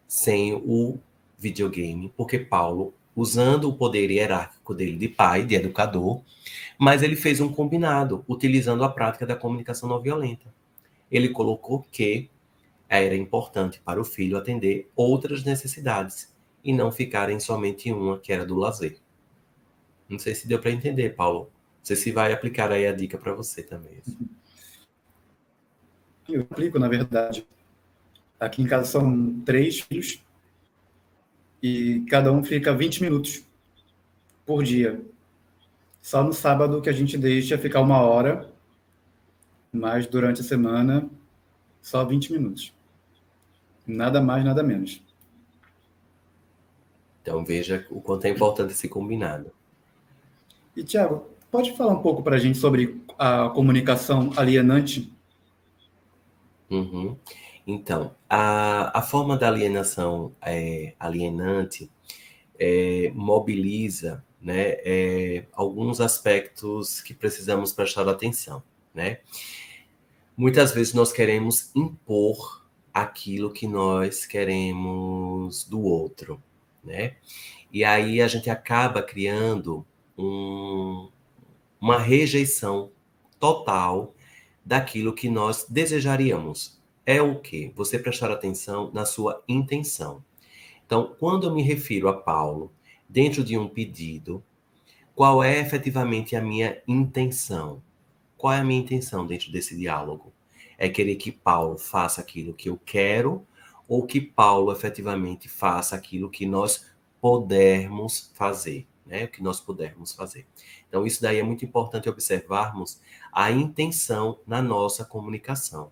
sem o videogame, porque Paulo, usando o poder hierárquico dele de pai, de educador, mas ele fez um combinado, utilizando a prática da comunicação não violenta. Ele colocou que era importante para o filho atender outras necessidades e não ficar em somente uma, que era do lazer. Não sei se deu para entender, Paulo. Não sei se vai aplicar aí a dica para você também. Eu aplico, na verdade. Aqui em casa são 3 filhos e cada um fica 20 minutos por dia. Só no sábado que a gente deixa ficar 1 hora, mas durante a semana só 20 minutos. Nada mais, nada menos. Então veja o quanto é importante esse combinado. E, Tiago, pode falar um pouco para a gente sobre a comunicação alienante? Uhum. Então, a forma da alienação alienante mobiliza, né, alguns aspectos que precisamos prestar atenção, né? Muitas vezes nós queremos impor aquilo que nós queremos do outro, né? E aí a gente acaba criando uma rejeição total daquilo que nós desejaríamos. É o quê? Você prestar atenção na sua intenção. Então, quando eu me refiro a Paulo, dentro de um pedido, qual é efetivamente a minha intenção? Qual é a minha intenção dentro desse diálogo? É querer que Paulo faça aquilo que eu quero ou que Paulo efetivamente faça aquilo que nós pudermos fazer, né? O que nós pudermos fazer. Então, isso daí é muito importante observarmos a intenção na nossa comunicação.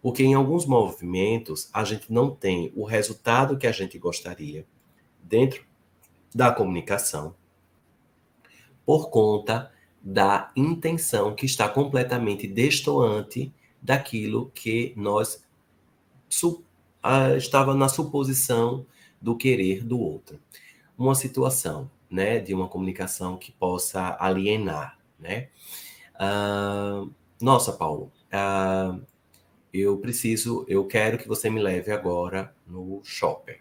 Porque em alguns movimentos a gente não tem o resultado que a gente gostaria dentro da comunicação por conta da intenção que está completamente destoante daquilo que nós estava na suposição do querer do outro. Uma situação, né, de uma comunicação que possa alienar, né? Nossa, Paulo, eu quero que você me leve agora no shopping.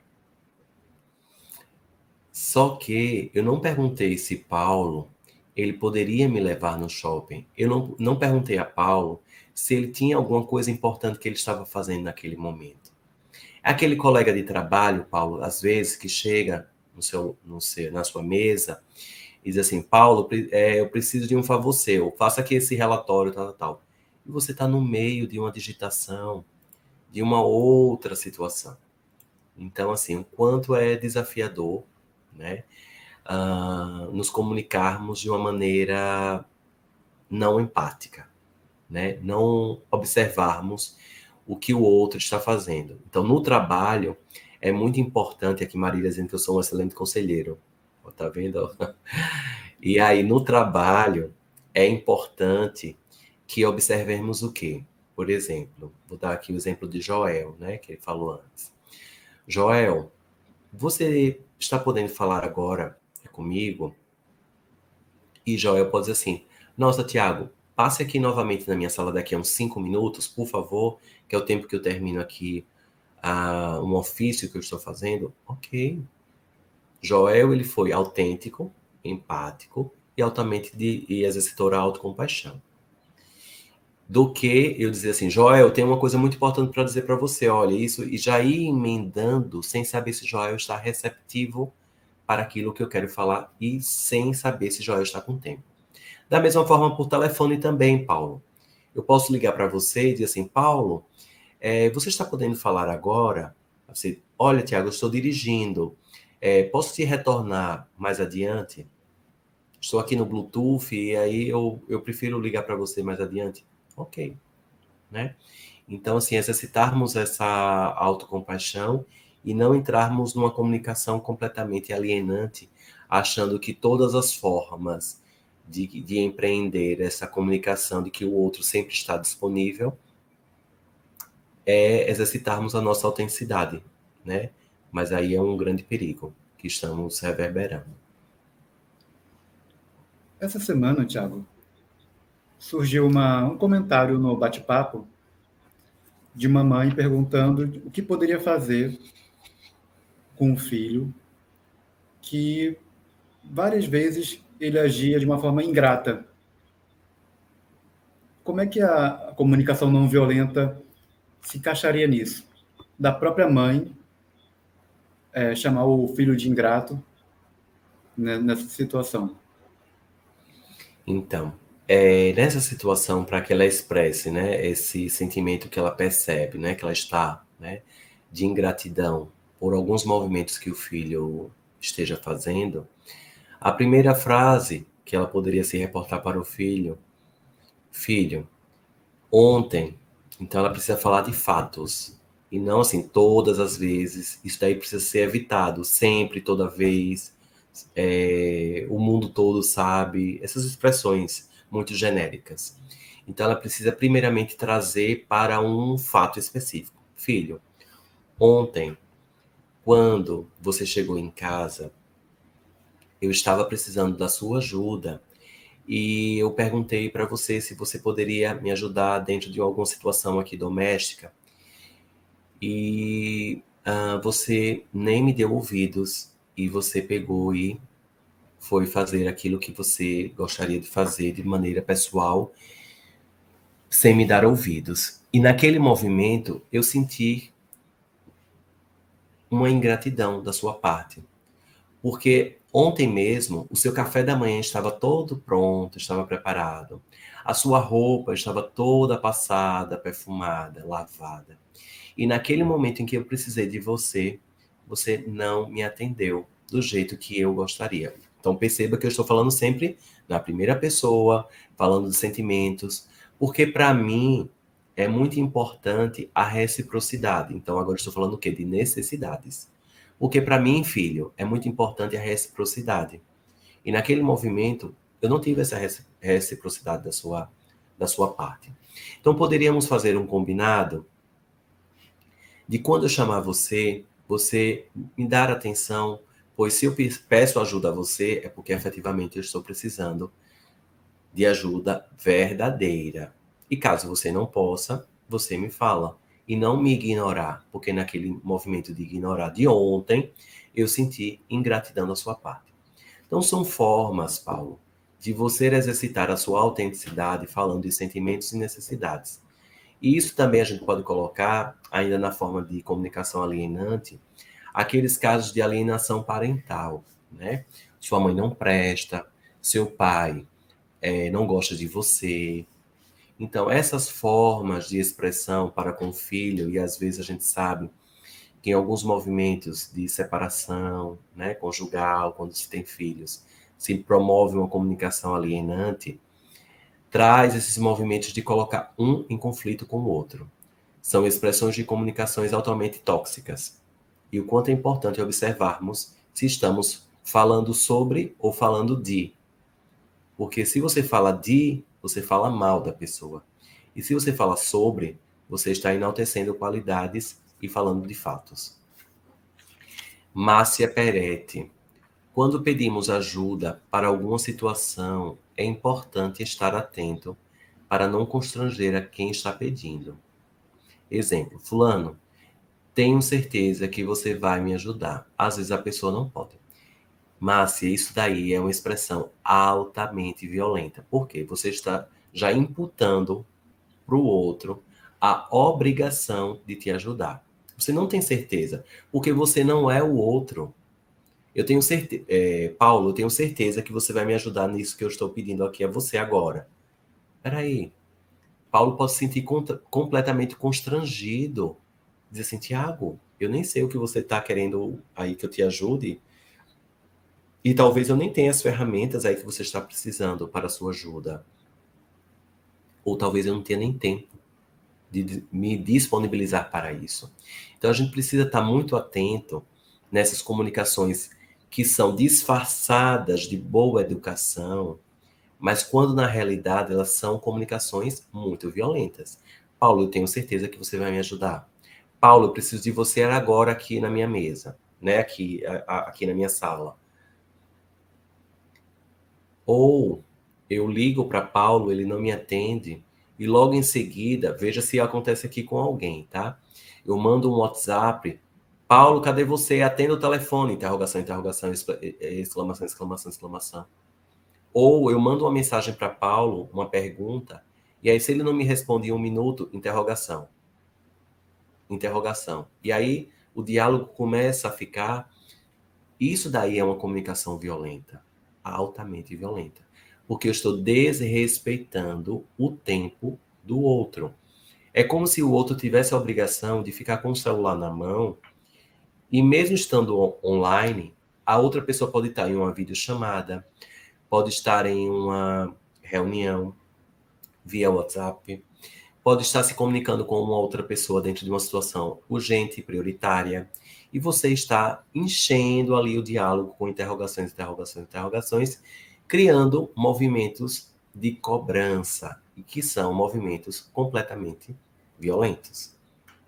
Só que eu não perguntei se Paulo, ele poderia me levar no shopping. Eu não perguntei a Paulo se ele tinha alguma coisa importante que ele estava fazendo naquele momento. É aquele colega de trabalho, Paulo, às vezes, que chega na sua mesa e diz assim, Paulo, eu preciso de um favor seu, faça aqui esse relatório, tal, tal, tal. E você está no meio de uma digitação, de uma outra situação. Então, assim, o quanto é desafiador, né, nos comunicarmos de uma maneira não empática, né, não observarmos o que o outro está fazendo. Então, no trabalho, é muito importante, aqui Marília dizendo que eu sou um excelente conselheiro, tá vendo? E aí, no trabalho, é importante que observemos o quê? Por exemplo, vou dar aqui o exemplo de Joel, né, que ele falou antes. Joel, você está podendo falar agora comigo? E Joel pode dizer assim, nossa, Tiago, passe aqui novamente na minha sala daqui a uns 5 minutos, por favor, que é o tempo que eu termino aqui um ofício que eu estou fazendo. Ok. Joel, ele foi autêntico, empático e exercitou a autocompaixão. Do que eu dizer assim, Joel, tem uma coisa muito importante para dizer para você, olha, isso, e já ir emendando sem saber se Joel está receptivo para aquilo que eu quero falar e sem saber se Joel está com tempo. Da mesma forma por telefone também, Paulo. Eu posso ligar para você e dizer assim, Paulo, você está podendo falar agora? Assim, olha, Tiago, eu estou dirigindo. Posso te retornar mais adiante? Estou aqui no Bluetooth e aí eu prefiro ligar para você mais adiante. Ok, né? Então, assim, exercitarmos essa autocompaixão e não entrarmos numa comunicação completamente alienante, achando que todas as formas de empreender essa comunicação de que o outro sempre está disponível é exercitarmos a nossa autenticidade, né? Mas aí é um grande perigo que estamos reverberando. Essa semana, Thiago, surgiu um comentário no bate-papo de uma mãe perguntando o que poderia fazer com um filho que várias vezes ele agia de uma forma ingrata. Como é que a comunicação não violenta se encaixaria nisso? Da própria mãe chamar o filho de ingrato, né, nessa situação. Então, nessa situação, para que ela expresse, né, esse sentimento que ela percebe, né, que ela está, né, de ingratidão por alguns movimentos que o filho esteja fazendo, a primeira frase que ela poderia se reportar para o filho, filho, ontem, então ela precisa falar de fatos, e não assim, todas as vezes, isso daí precisa ser evitado, sempre, toda vez, o mundo todo sabe, essas expressões muito genéricas. Então ela precisa primeiramente trazer para um fato específico. Filho, ontem, quando você chegou em casa, eu estava precisando da sua ajuda e eu perguntei para você se você poderia me ajudar dentro de alguma situação aqui doméstica e você nem me deu ouvidos e você pegou e foi fazer aquilo que você gostaria de fazer de maneira pessoal, sem me dar ouvidos. E naquele movimento eu senti uma ingratidão da sua parte, porque ontem mesmo o seu café da manhã estava todo pronto, estava preparado. A sua roupa estava toda passada, perfumada, lavada. E naquele momento em que eu precisei de você, você não me atendeu do jeito que eu gostaria. Então perceba que eu estou falando sempre na primeira pessoa, falando de sentimentos, porque para mim é muito importante a reciprocidade. Então, agora estou falando o quê? De necessidades. Porque para mim, filho, é muito importante a reciprocidade. E naquele movimento, eu não tive essa reciprocidade da sua parte. Então, poderíamos fazer um combinado de quando eu chamar você, você me dar atenção, pois se eu peço ajuda a você, é porque efetivamente eu estou precisando de ajuda verdadeira. E caso você não possa, você me fala. E não me ignorar, porque naquele movimento de ignorar de ontem, eu senti ingratidão da sua parte. Então, são formas, Paulo, de você exercitar a sua autenticidade falando de sentimentos e necessidades. E isso também a gente pode colocar, ainda na forma de comunicação alienante, aqueles casos de alienação parental, né? Sua mãe não presta, seu pai não gosta de você. Então, essas formas de expressão para com o filho, e às vezes a gente sabe que em alguns movimentos de separação, né, conjugal, quando se tem filhos, se promove uma comunicação alienante, traz esses movimentos de colocar um em conflito com o outro. São expressões de comunicações altamente tóxicas. E o quanto é importante observarmos se estamos falando sobre ou falando de. Porque se você fala de, você fala mal da pessoa. E se você fala sobre, você está enaltecendo qualidades e falando de fatos. Márcia Peretti. Quando pedimos ajuda para alguma situação, é importante estar atento para não constranger a quem está pedindo. Exemplo, fulano, tenho certeza que você vai me ajudar. Às vezes a pessoa não pode. Márcia, isso daí é uma expressão altamente violenta. Por quê? Você está já imputando para o outro a obrigação de te ajudar. Você não tem certeza, porque você não é o outro. Eu tenho certeza, Paulo, eu tenho certeza que você vai me ajudar nisso que eu estou pedindo aqui a você agora. Peraí. Paulo pode se sentir completamente constrangido. Dizer assim, Tiago, eu nem sei o que você está querendo aí que eu te ajude. E talvez eu nem tenha as ferramentas aí que você está precisando para a sua ajuda. Ou talvez eu não tenha nem tempo de me disponibilizar para isso. Então a gente precisa estar muito atento nessas comunicações que são disfarçadas de boa educação, mas quando na realidade elas são comunicações muito violentas. Paulo, eu tenho certeza que você vai me ajudar. Paulo, eu preciso de você agora aqui na minha mesa, né? Aqui na minha sala. Ou eu ligo para Paulo, ele não me atende, e logo em seguida, veja se acontece aqui com alguém, tá? Eu mando um WhatsApp, Paulo, cadê você? Atenda o telefone, interrogação, interrogação, exclamação, exclamação, exclamação. Ou eu mando uma mensagem para Paulo, uma pergunta, e aí se ele não me responde em 1 minuto, interrogação. Interrogação. E aí o diálogo começa a ficar... Isso daí é uma comunicação violenta, altamente violenta. Porque eu estou desrespeitando o tempo do outro. É como se o outro tivesse a obrigação de ficar com o celular na mão e mesmo estando online, a outra pessoa pode estar em uma videochamada, pode estar em uma reunião via WhatsApp, pode estar se comunicando com uma outra pessoa dentro de uma situação urgente, prioritária, e você está enchendo ali o diálogo com interrogações, interrogações, interrogações, criando movimentos de cobrança, e que são movimentos completamente violentos.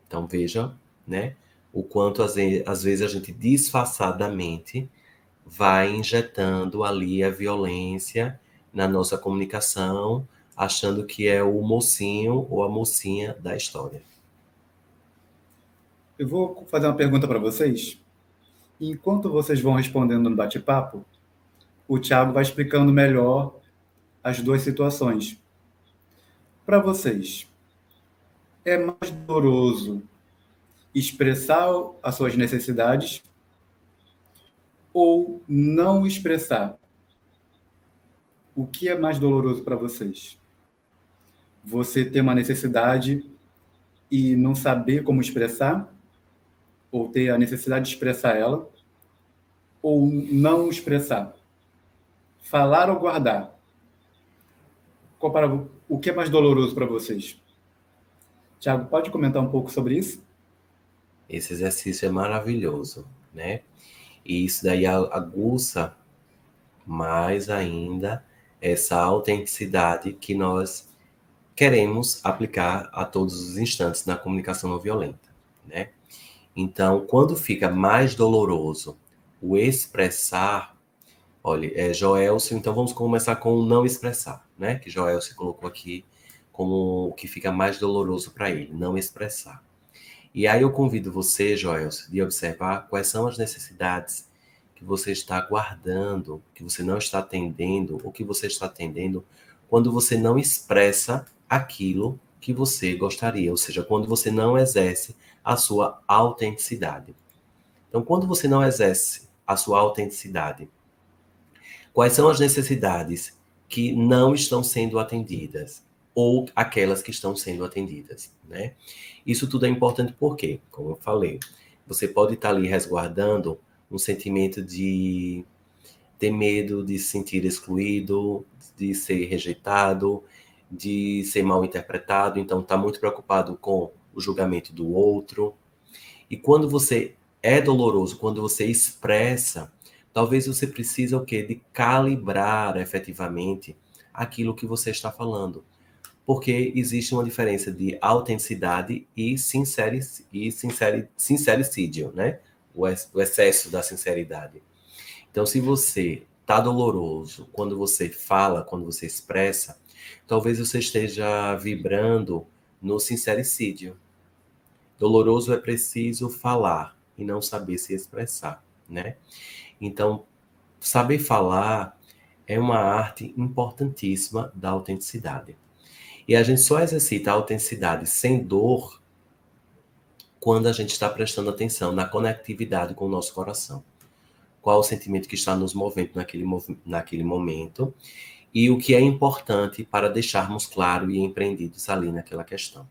Então veja, né, o quanto às vezes a gente disfarçadamente vai injetando ali a violência na nossa comunicação, achando que é o mocinho ou a mocinha da história. Eu vou fazer uma pergunta para vocês. Enquanto vocês vão respondendo no bate-papo, o Thiago vai explicando melhor as duas situações. Para vocês, é mais doloroso expressar as suas necessidades ou não expressar? O que é mais doloroso para vocês? Você ter uma necessidade e não saber como expressar? Ou ter a necessidade de expressar ela? Ou não expressar? Falar ou guardar? O que é mais doloroso para vocês? Tiago, pode comentar um pouco sobre isso? Esse exercício é maravilhoso, né? E isso daí aguça mais ainda essa autenticidade que nós queremos aplicar a todos os instantes na comunicação não violenta, né? Então, quando fica mais doloroso o expressar, olha, Joelcio, então vamos começar com o não expressar, né? Que Joelcio colocou aqui como o que fica mais doloroso para ele, não expressar. E aí eu convido você, Joelcio, de observar quais são as necessidades que você está guardando, que você não está atendendo, ou que você está atendendo quando você não expressa aquilo que você gostaria, ou seja, quando você não exerce a sua autenticidade. Então, quando você não exerce a sua autenticidade, quais são as necessidades que não estão sendo atendidas? Ou aquelas que estão sendo atendidas, né? Isso tudo é importante porque, como eu falei, você pode estar ali resguardando um sentimento de ter medo de se sentir excluído, de ser rejeitado, de ser mal interpretado, então está muito preocupado com o julgamento do outro. E quando você é doloroso, quando você expressa, talvez você precise o quê? De calibrar efetivamente aquilo que você está falando. Porque existe uma diferença de autenticidade e sincericídio, né? O excesso da sinceridade. Então, se você está doloroso quando você fala, quando você expressa, talvez você esteja vibrando no sincericídio. Doloroso é preciso falar e não saber se expressar, né? Então, saber falar é uma arte importantíssima da autenticidade. E a gente só exercita a autenticidade sem dor quando a gente está prestando atenção na conectividade com o nosso coração. Qual o sentimento que está nos movendo naquele momento e o que é importante para deixarmos claro e empreendidos ali naquela questão.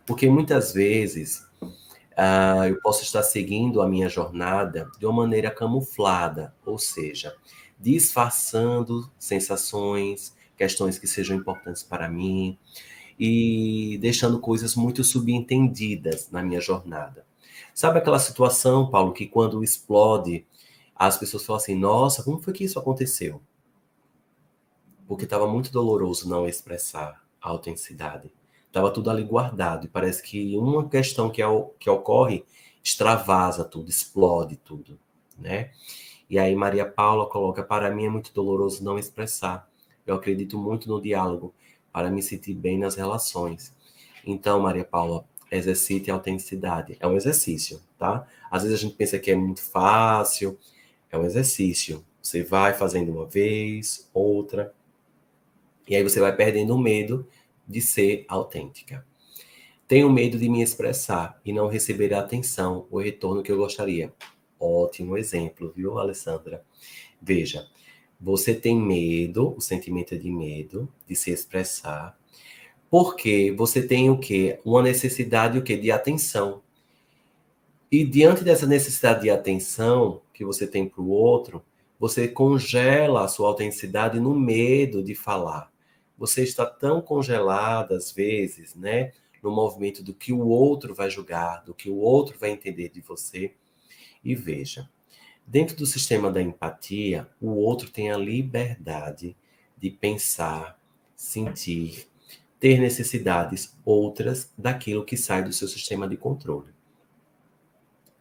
Porque muitas vezes eu posso estar seguindo a minha jornada de uma maneira camuflada, ou seja, disfarçando sensações, questões que sejam importantes para mim e deixando coisas muito subentendidas na minha jornada. Sabe aquela situação, Paulo, que quando explode, as pessoas falam assim: nossa, como foi que isso aconteceu? Porque estava muito doloroso não expressar a autenticidade. Estava tudo ali guardado. E parece que uma questão que ocorre extravasa tudo, explode tudo, né? E aí Maria Paula coloca: para mim é muito doloroso não expressar. Eu acredito muito no diálogo para me sentir bem nas relações. Então, Maria Paula, exercite a autenticidade. É um exercício, tá? Às vezes a gente pensa que é muito fácil. É um exercício. Você vai fazendo uma vez, outra, e aí você vai perdendo o medo de ser autêntica. Tenho medo de me expressar e não receber a atenção ou retorno que eu gostaria. Ótimo exemplo, viu, Alessandra? Veja, você tem medo, o sentimento é de medo de se expressar, porque você tem o quê? Uma necessidade o quê? De atenção. E diante dessa necessidade de atenção que você tem para o outro, você congela a sua autenticidade no medo de falar. Você está tão congelada, às vezes, né, no movimento do que o outro vai julgar, do que o outro vai entender de você. E veja, dentro do sistema da empatia, o outro tem a liberdade de pensar, sentir, ter necessidades outras daquilo que sai do seu sistema de controle.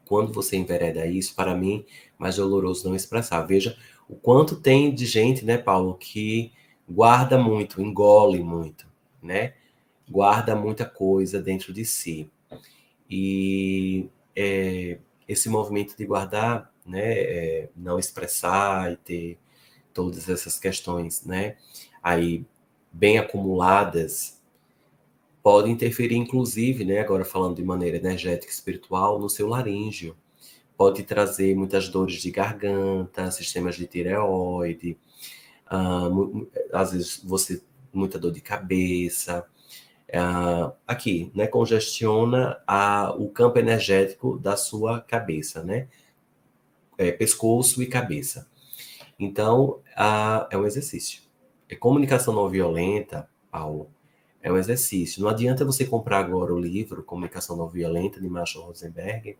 Quando você envereda isso, para mim, mais doloroso não expressar. Veja o quanto tem de gente, né, Paulo, que guarda muito, engole muito, né? Guarda muita coisa dentro de si. E esse movimento de guardar, né, não expressar e ter todas essas questões, né, aí bem acumuladas, pode interferir, inclusive, né, agora falando de maneira energética e espiritual, no seu laríngeo. Pode trazer muitas dores de garganta, sistemas de tireoide, às vezes você muita dor de cabeça. Aqui, né, congestiona o campo energético da sua cabeça, né? Pescoço e cabeça. Então, é um exercício. Comunicação não violenta, Paulo, É um exercício. Não adianta você comprar agora o livro Comunicação Não Violenta, de Marshall Rosenberg,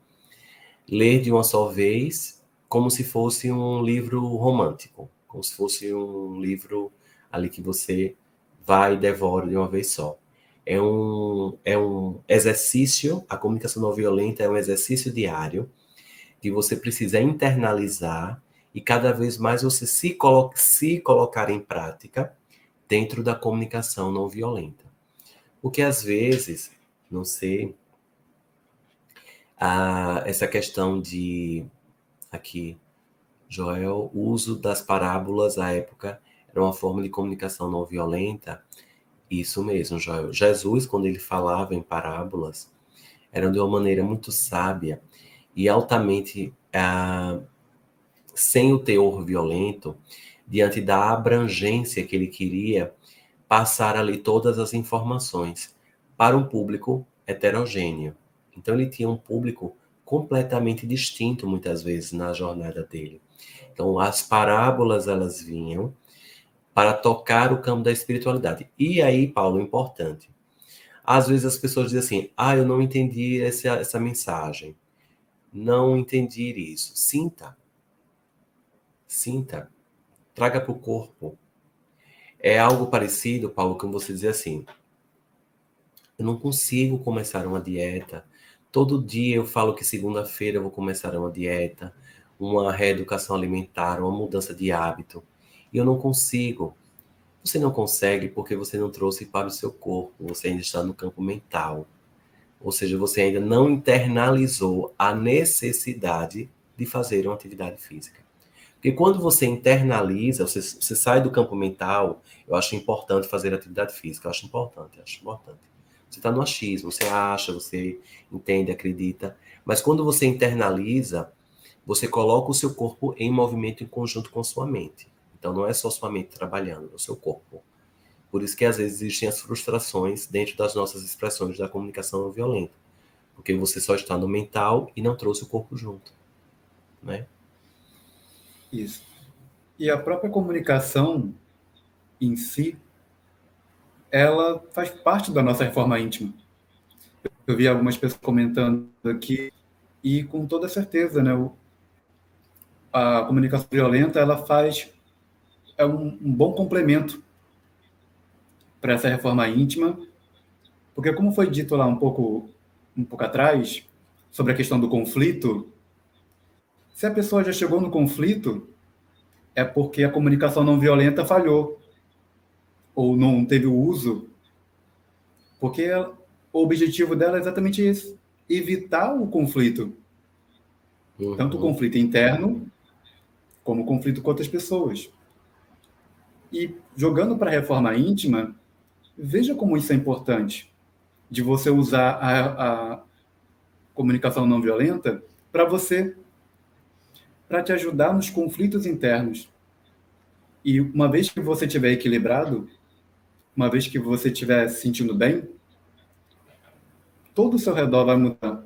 ler de uma só vez, como se fosse um livro romântico, como se fosse um livro ali que você vai e devora de uma vez só. É um exercício, a comunicação não violenta é um exercício diário que você precisa internalizar e cada vez mais você se colocar em prática dentro da comunicação não violenta. Porque às vezes, não sei, essa questão de, aqui, Joel, o uso das parábolas à época era uma forma de comunicação não violenta. Isso mesmo, Joel. Jesus, quando ele falava em parábolas, era de uma maneira muito sábia e altamente sem o teor violento, diante da abrangência que ele queria passar ali todas as informações para um público heterogêneo. Então ele tinha um público completamente distinto muitas vezes na jornada dele. Então as parábolas elas vinham para tocar o campo da espiritualidade. E aí, Paulo, importante. Às vezes as pessoas dizem assim: eu não entendi essa mensagem. Não entendi isso. Sinta. Sinta. Traga para o corpo. É algo parecido, Paulo, como você dizer assim: eu não consigo começar uma dieta. Todo dia eu falo que segunda-feira eu vou começar uma dieta, uma reeducação alimentar, uma mudança de hábito. E eu não consigo. Você não consegue porque você não trouxe para o seu corpo. Você ainda está no campo mental. Ou seja, você ainda não internalizou a necessidade de fazer uma atividade física. Porque quando você internaliza, você sai do campo mental, eu acho importante fazer atividade física. Eu acho importante. Você está no achismo, você acha, você entende, acredita. Mas quando você internaliza, você coloca o seu corpo em movimento em conjunto com sua mente. Então não é só sua mente trabalhando, é o seu corpo. Por isso que às vezes existem as frustrações dentro das nossas expressões da comunicação não violenta. Porque você só está no mental e não trouxe o corpo junto, né? Isso. E a própria comunicação em si, ela faz parte da nossa reforma íntima. Eu vi algumas pessoas comentando aqui e com toda certeza, né, a comunicação violenta ela é um bom complemento para essa reforma íntima, porque como foi dito lá um pouco atrás sobre a questão do conflito, se a pessoa já chegou no conflito é porque a comunicação não violenta falhou ou não teve o uso, porque o objetivo dela é exatamente esse, evitar o conflito, tanto o conflito interno como o conflito com outras pessoas. E jogando para a reforma íntima, veja como isso é importante, de você usar a comunicação não violenta para te ajudar nos conflitos internos. E uma vez que você estiver equilibrado, uma vez que você estiver se sentindo bem, todo o seu redor vai mudar,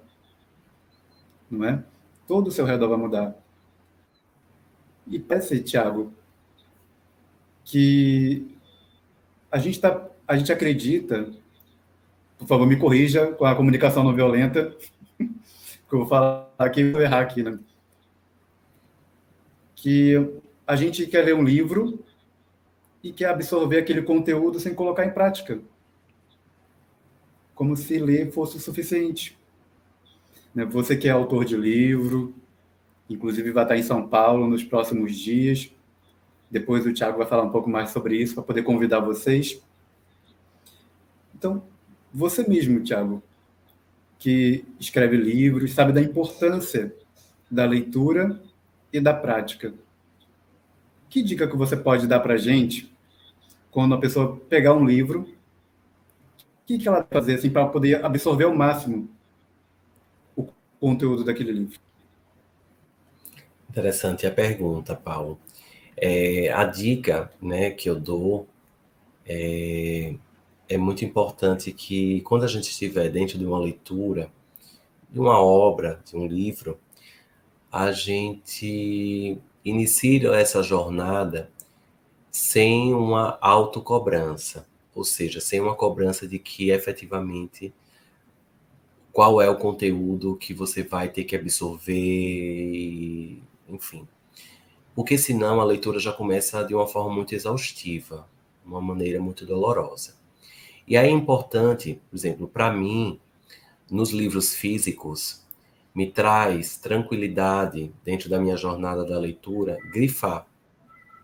não é? Todo o seu redor vai mudar. E parece, Tiago, que a gente acredita, por favor, me corrija com a comunicação não violenta, que eu vou falar aqui e vou errar aqui, né? Que a gente quer ler um livro e quer absorver aquele conteúdo sem colocar em prática, como se ler fosse o suficiente. Né? Você que é autor de livro, inclusive vai estar em São Paulo nos próximos dias, depois o Tiago vai falar um pouco mais sobre isso, para poder convidar vocês. Então, você mesmo, Tiago, que escreve livros, sabe da importância da leitura e da prática. Que dica que você pode dar para a gente quando a pessoa pegar um livro, o que ela vai fazer assim, para poder absorver ao máximo o conteúdo daquele livro? Interessante a pergunta, Paulo. A dica, né, que eu dou é muito importante que quando a gente estiver dentro de uma leitura, de uma obra, de um livro, a gente inicie essa jornada sem uma autocobrança. Ou seja, sem uma cobrança de que efetivamente qual é o conteúdo que você vai ter que absorver, enfim. Porque senão a leitura já começa de uma forma muito exaustiva, de uma maneira muito dolorosa. E aí é importante, por exemplo, para mim, nos livros físicos, me traz tranquilidade dentro da minha jornada da leitura, grifar.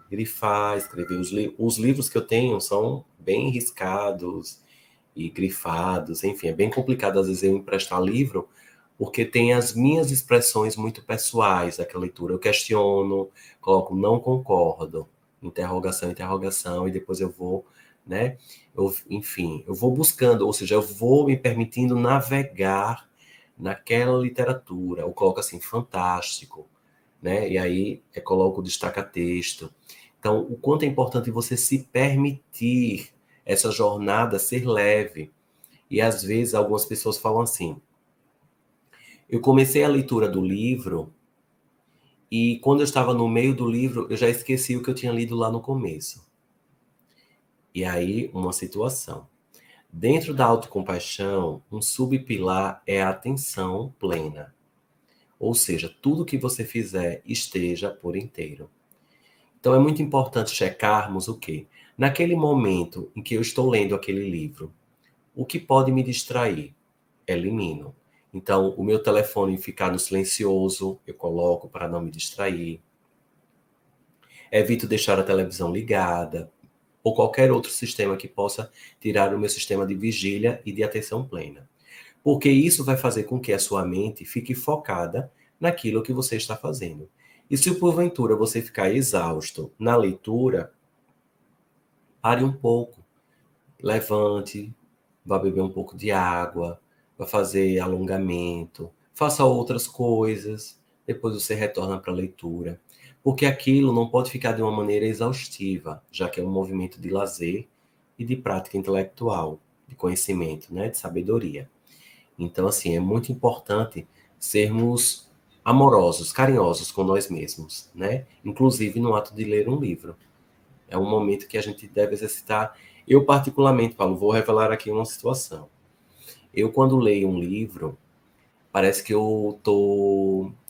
Grifar, escrever. Os livros que eu tenho são bem riscados e grifados, enfim, é bem complicado às vezes eu emprestar livro, porque tem as minhas expressões muito pessoais daquela leitura. Eu questiono, coloco não concordo, interrogação, interrogação, e depois eu vou, né? Enfim, eu vou buscando, ou seja, eu vou me permitindo navegar naquela literatura. Eu coloco assim, fantástico, né? E aí eu coloco o destaca-texto. Então, o quanto é importante você se permitir essa jornada ser leve. E às vezes algumas pessoas falam assim: eu comecei a leitura do livro e quando eu estava no meio do livro, eu já esqueci o que eu tinha lido lá no começo. E aí, uma situação. Dentro da autocompaixão, um subpilar é a atenção plena. Ou seja, tudo que você fizer esteja por inteiro. Então é muito importante checarmos o quê? Naquele momento em que eu estou lendo aquele livro, o que pode me distrair? Elimino. Então, o meu telefone ficar no silencioso, eu coloco para não me distrair. Evito deixar a televisão ligada, ou qualquer outro sistema que possa tirar o meu sistema de vigília e de atenção plena. Porque isso vai fazer com que a sua mente fique focada naquilo que você está fazendo. E se porventura você ficar exausto na leitura, pare um pouco, levante, vá beber um pouco de água, vá fazer alongamento, faça outras coisas, depois você retorna para a leitura. Porque aquilo não pode ficar de uma maneira exaustiva, já que é um movimento de lazer e de prática intelectual, de conhecimento, né, de sabedoria. Então, assim, é muito importante sermos amorosos, carinhosos com nós mesmos, né? Inclusive no ato de ler um livro. É um momento que a gente deve exercitar. Eu, particularmente, Paulo, vou revelar aqui uma situação. Eu, quando leio um livro, parece que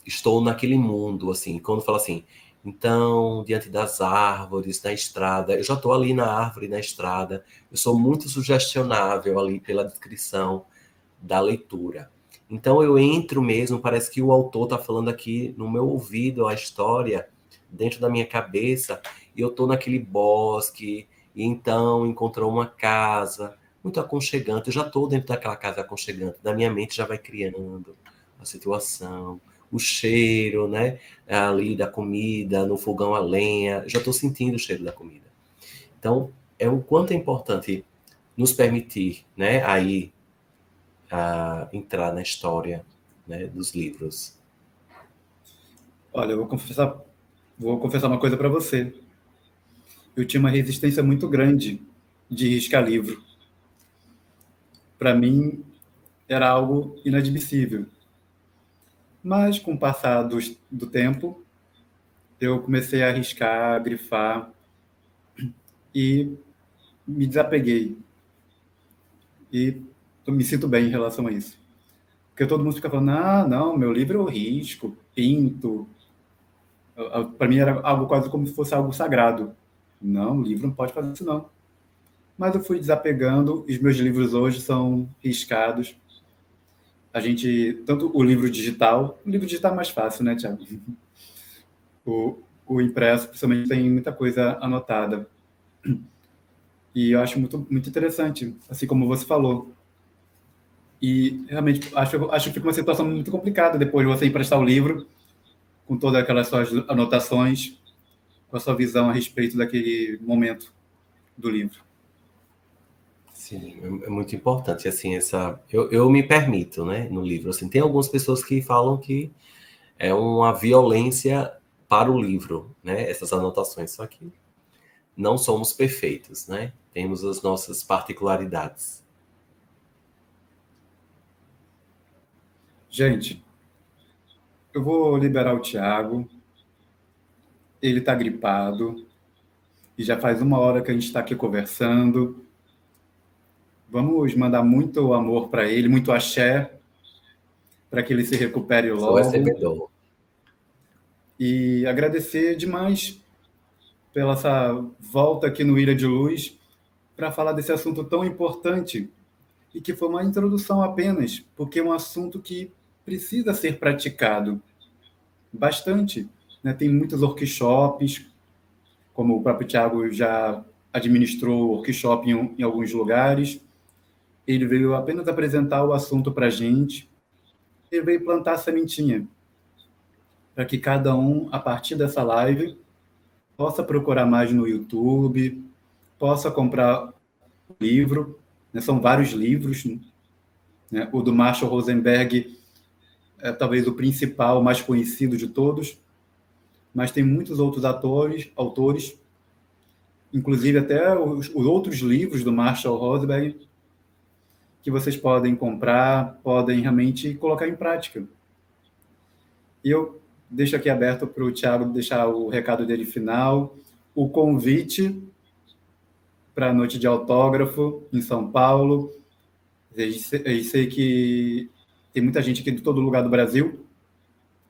estou naquele mundo, assim, quando fala assim, então, diante das árvores, na estrada, eu já estou ali na árvore, na estrada, eu sou muito sugestionável ali pela descrição da leitura. Então eu entro mesmo, parece que o autor está falando aqui no meu ouvido a história, dentro da minha cabeça, e eu estou naquele bosque, e então encontrou uma casa muito aconchegante. Eu já estou dentro daquela casa aconchegante, da minha mente já vai criando a situação, o cheiro, né, ali da comida, no fogão a lenha, já estou sentindo o cheiro da comida. Então, é o quanto é importante nos permitir, né, aí a entrar na história, né, dos livros. Olha, eu vou confessar uma coisa para você. Eu tinha uma resistência muito grande de riscar livro. Para mim, era algo inadmissível. Mas, com o passar do tempo, eu comecei a riscar, a grifar e me desapeguei. E eu me sinto bem em relação a isso. Porque todo mundo fica falando, ah, não, meu livro eu risco, pinto. Para mim era algo quase como se fosse algo sagrado. Não, o livro não pode fazer isso, não. Mas eu fui desapegando, e os meus livros hoje são riscados. A gente, tanto o livro digital é mais fácil, né, Tiago? O impresso, principalmente, tem muita coisa anotada. E eu acho muito interessante, assim como você falou. E realmente acho que fica uma situação muito complicada depois de você emprestar o livro com todas aquelas suas anotações, com a sua visão a respeito daquele momento do livro. Sim, é muito importante, assim, eu me permito, né, no livro, assim, tem algumas pessoas que falam que é uma violência para o livro, né, essas anotações, só que não somos perfeitos, né, temos as nossas particularidades. Gente, eu vou liberar o Tiago, ele está gripado, e já faz uma hora que a gente está aqui conversando. Vamos mandar muito amor para ele, muito axé, para que ele se recupere Sou logo. recebedor. E agradecer demais pela essa volta aqui no Ilha de Luz para falar desse assunto tão importante e que foi uma introdução apenas, porque é um assunto que precisa ser praticado bastante. Né? Tem muitos workshops, como o próprio Tiago já administrou workshop em alguns lugares. Ele veio apenas apresentar o assunto para a gente, ele veio plantar a sementinha, para que cada um, a partir dessa live, possa procurar mais no YouTube, possa comprar o livro, né? São vários livros, né? O do Marshall Rosenberg é talvez o principal, mais conhecido de todos, mas tem muitos outros autores, inclusive até os outros livros do Marshall Rosenberg, que vocês podem comprar, podem realmente colocar em prática. E eu deixo aqui aberto para o Thiago deixar o recado dele final, o convite para a noite de autógrafo em São Paulo. Eu sei que tem muita gente aqui de todo lugar do Brasil,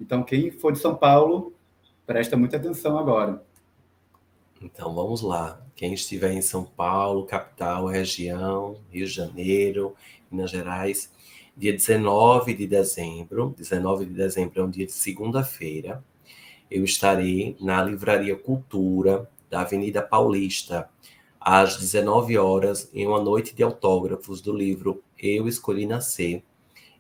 então quem for de São Paulo, presta muita atenção agora. Então vamos lá. Quem estiver em São Paulo, capital, região, Rio de Janeiro, Minas Gerais, dia 19 de dezembro, 19 de dezembro é um dia de segunda-feira, eu estarei na Livraria Cultura da Avenida Paulista, às 19 horas, em uma noite de autógrafos do livro Eu Escolhi Nascer,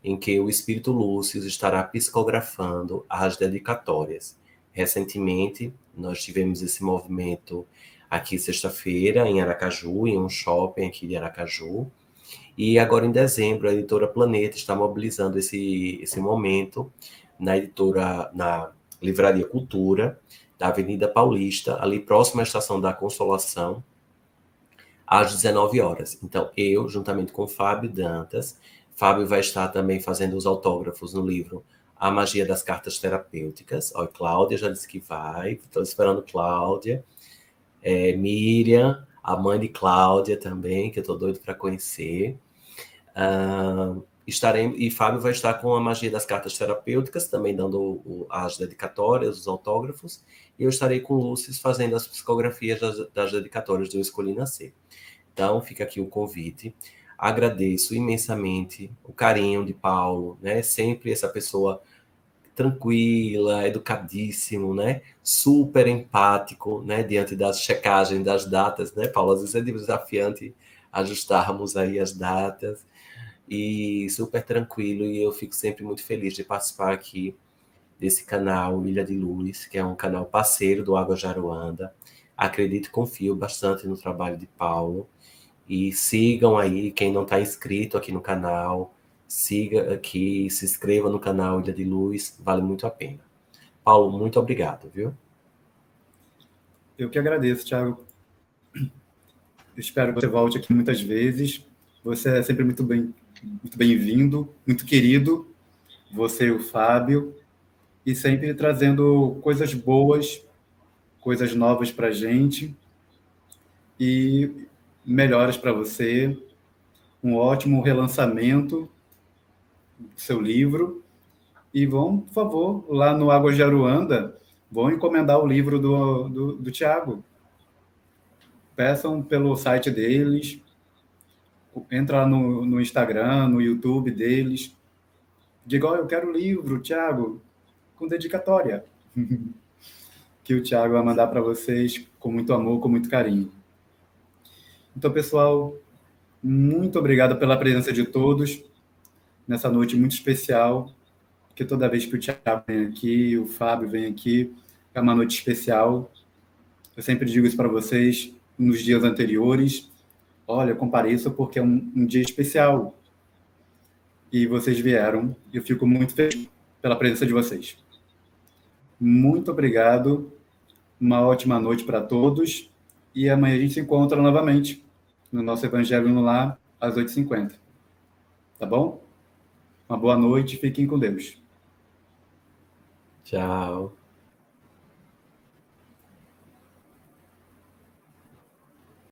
em que o Espírito Lúcio estará psicografando as dedicatórias. Recentemente, nós tivemos esse movimento aqui sexta-feira, em Aracaju, em um shopping aqui de Aracaju. E agora, em dezembro, a editora Planeta está mobilizando esse momento na Livraria Cultura, da Avenida Paulista, ali próximo à Estação da Consolação, às 19 horas. Então, eu, juntamente com o Fábio Dantas, Fábio vai estar também fazendo os autógrafos no livro A Magia das Cartas Terapêuticas. Olha, Cláudia já disse que vai, estou esperando Cláudia. Miriam, a mãe de Cláudia também, que eu estou doido para conhecer. E Fábio vai estar com a Magia das Cartas Terapêuticas, também dando as dedicatórias, os autógrafos, e eu estarei com o Lúcio fazendo as psicografias das dedicatórias do Eu Escolhi Nascer. Então, fica aqui o convite. Agradeço imensamente o carinho de Paulo, né? Sempre essa pessoa tranquila, educadíssimo, né? Super empático, né? Diante das checagens das datas, né, Paulo? Às vezes é desafiante ajustarmos aí as datas, e super tranquilo, e eu fico sempre muito feliz de participar aqui desse canal Ilha de Luz, que é um canal parceiro do Água Jaruanda. Acredito e confio bastante no trabalho de Paulo. E sigam aí, quem não está inscrito aqui no canal, siga aqui, se inscreva no canal Ilha de Luz, vale muito a pena. Paulo, muito obrigado, viu? Eu que agradeço, Thiago. Eu espero que você volte aqui muitas vezes. Você é sempre muito bem-vindo, muito querido, você e o Fábio, e sempre trazendo coisas boas, coisas novas para a gente, e melhoras para você, um ótimo relançamento do seu livro. E vão, por favor, lá no Água de Aruanda, vão encomendar o livro do Tiago. Peçam pelo site deles, entra lá no Instagram, no YouTube deles. Diga, eu quero o livro, Tiago, com dedicatória. Que o Tiago vai mandar para vocês com muito amor, com muito carinho. Então, pessoal, muito obrigado pela presença de todos nessa noite muito especial, porque toda vez que o Tiago vem aqui, o Fábio vem aqui, é uma noite especial. Eu sempre digo isso para vocês nos dias anteriores. Olha, compareça porque é um dia especial. E vocês vieram. Eu fico muito feliz pela presença de vocês. Muito obrigado. Uma ótima noite para todos. E amanhã a gente se encontra novamente no nosso Evangelho no Lar, às 8h50. Tá bom? Uma boa noite. Fiquem com Deus. Tchau.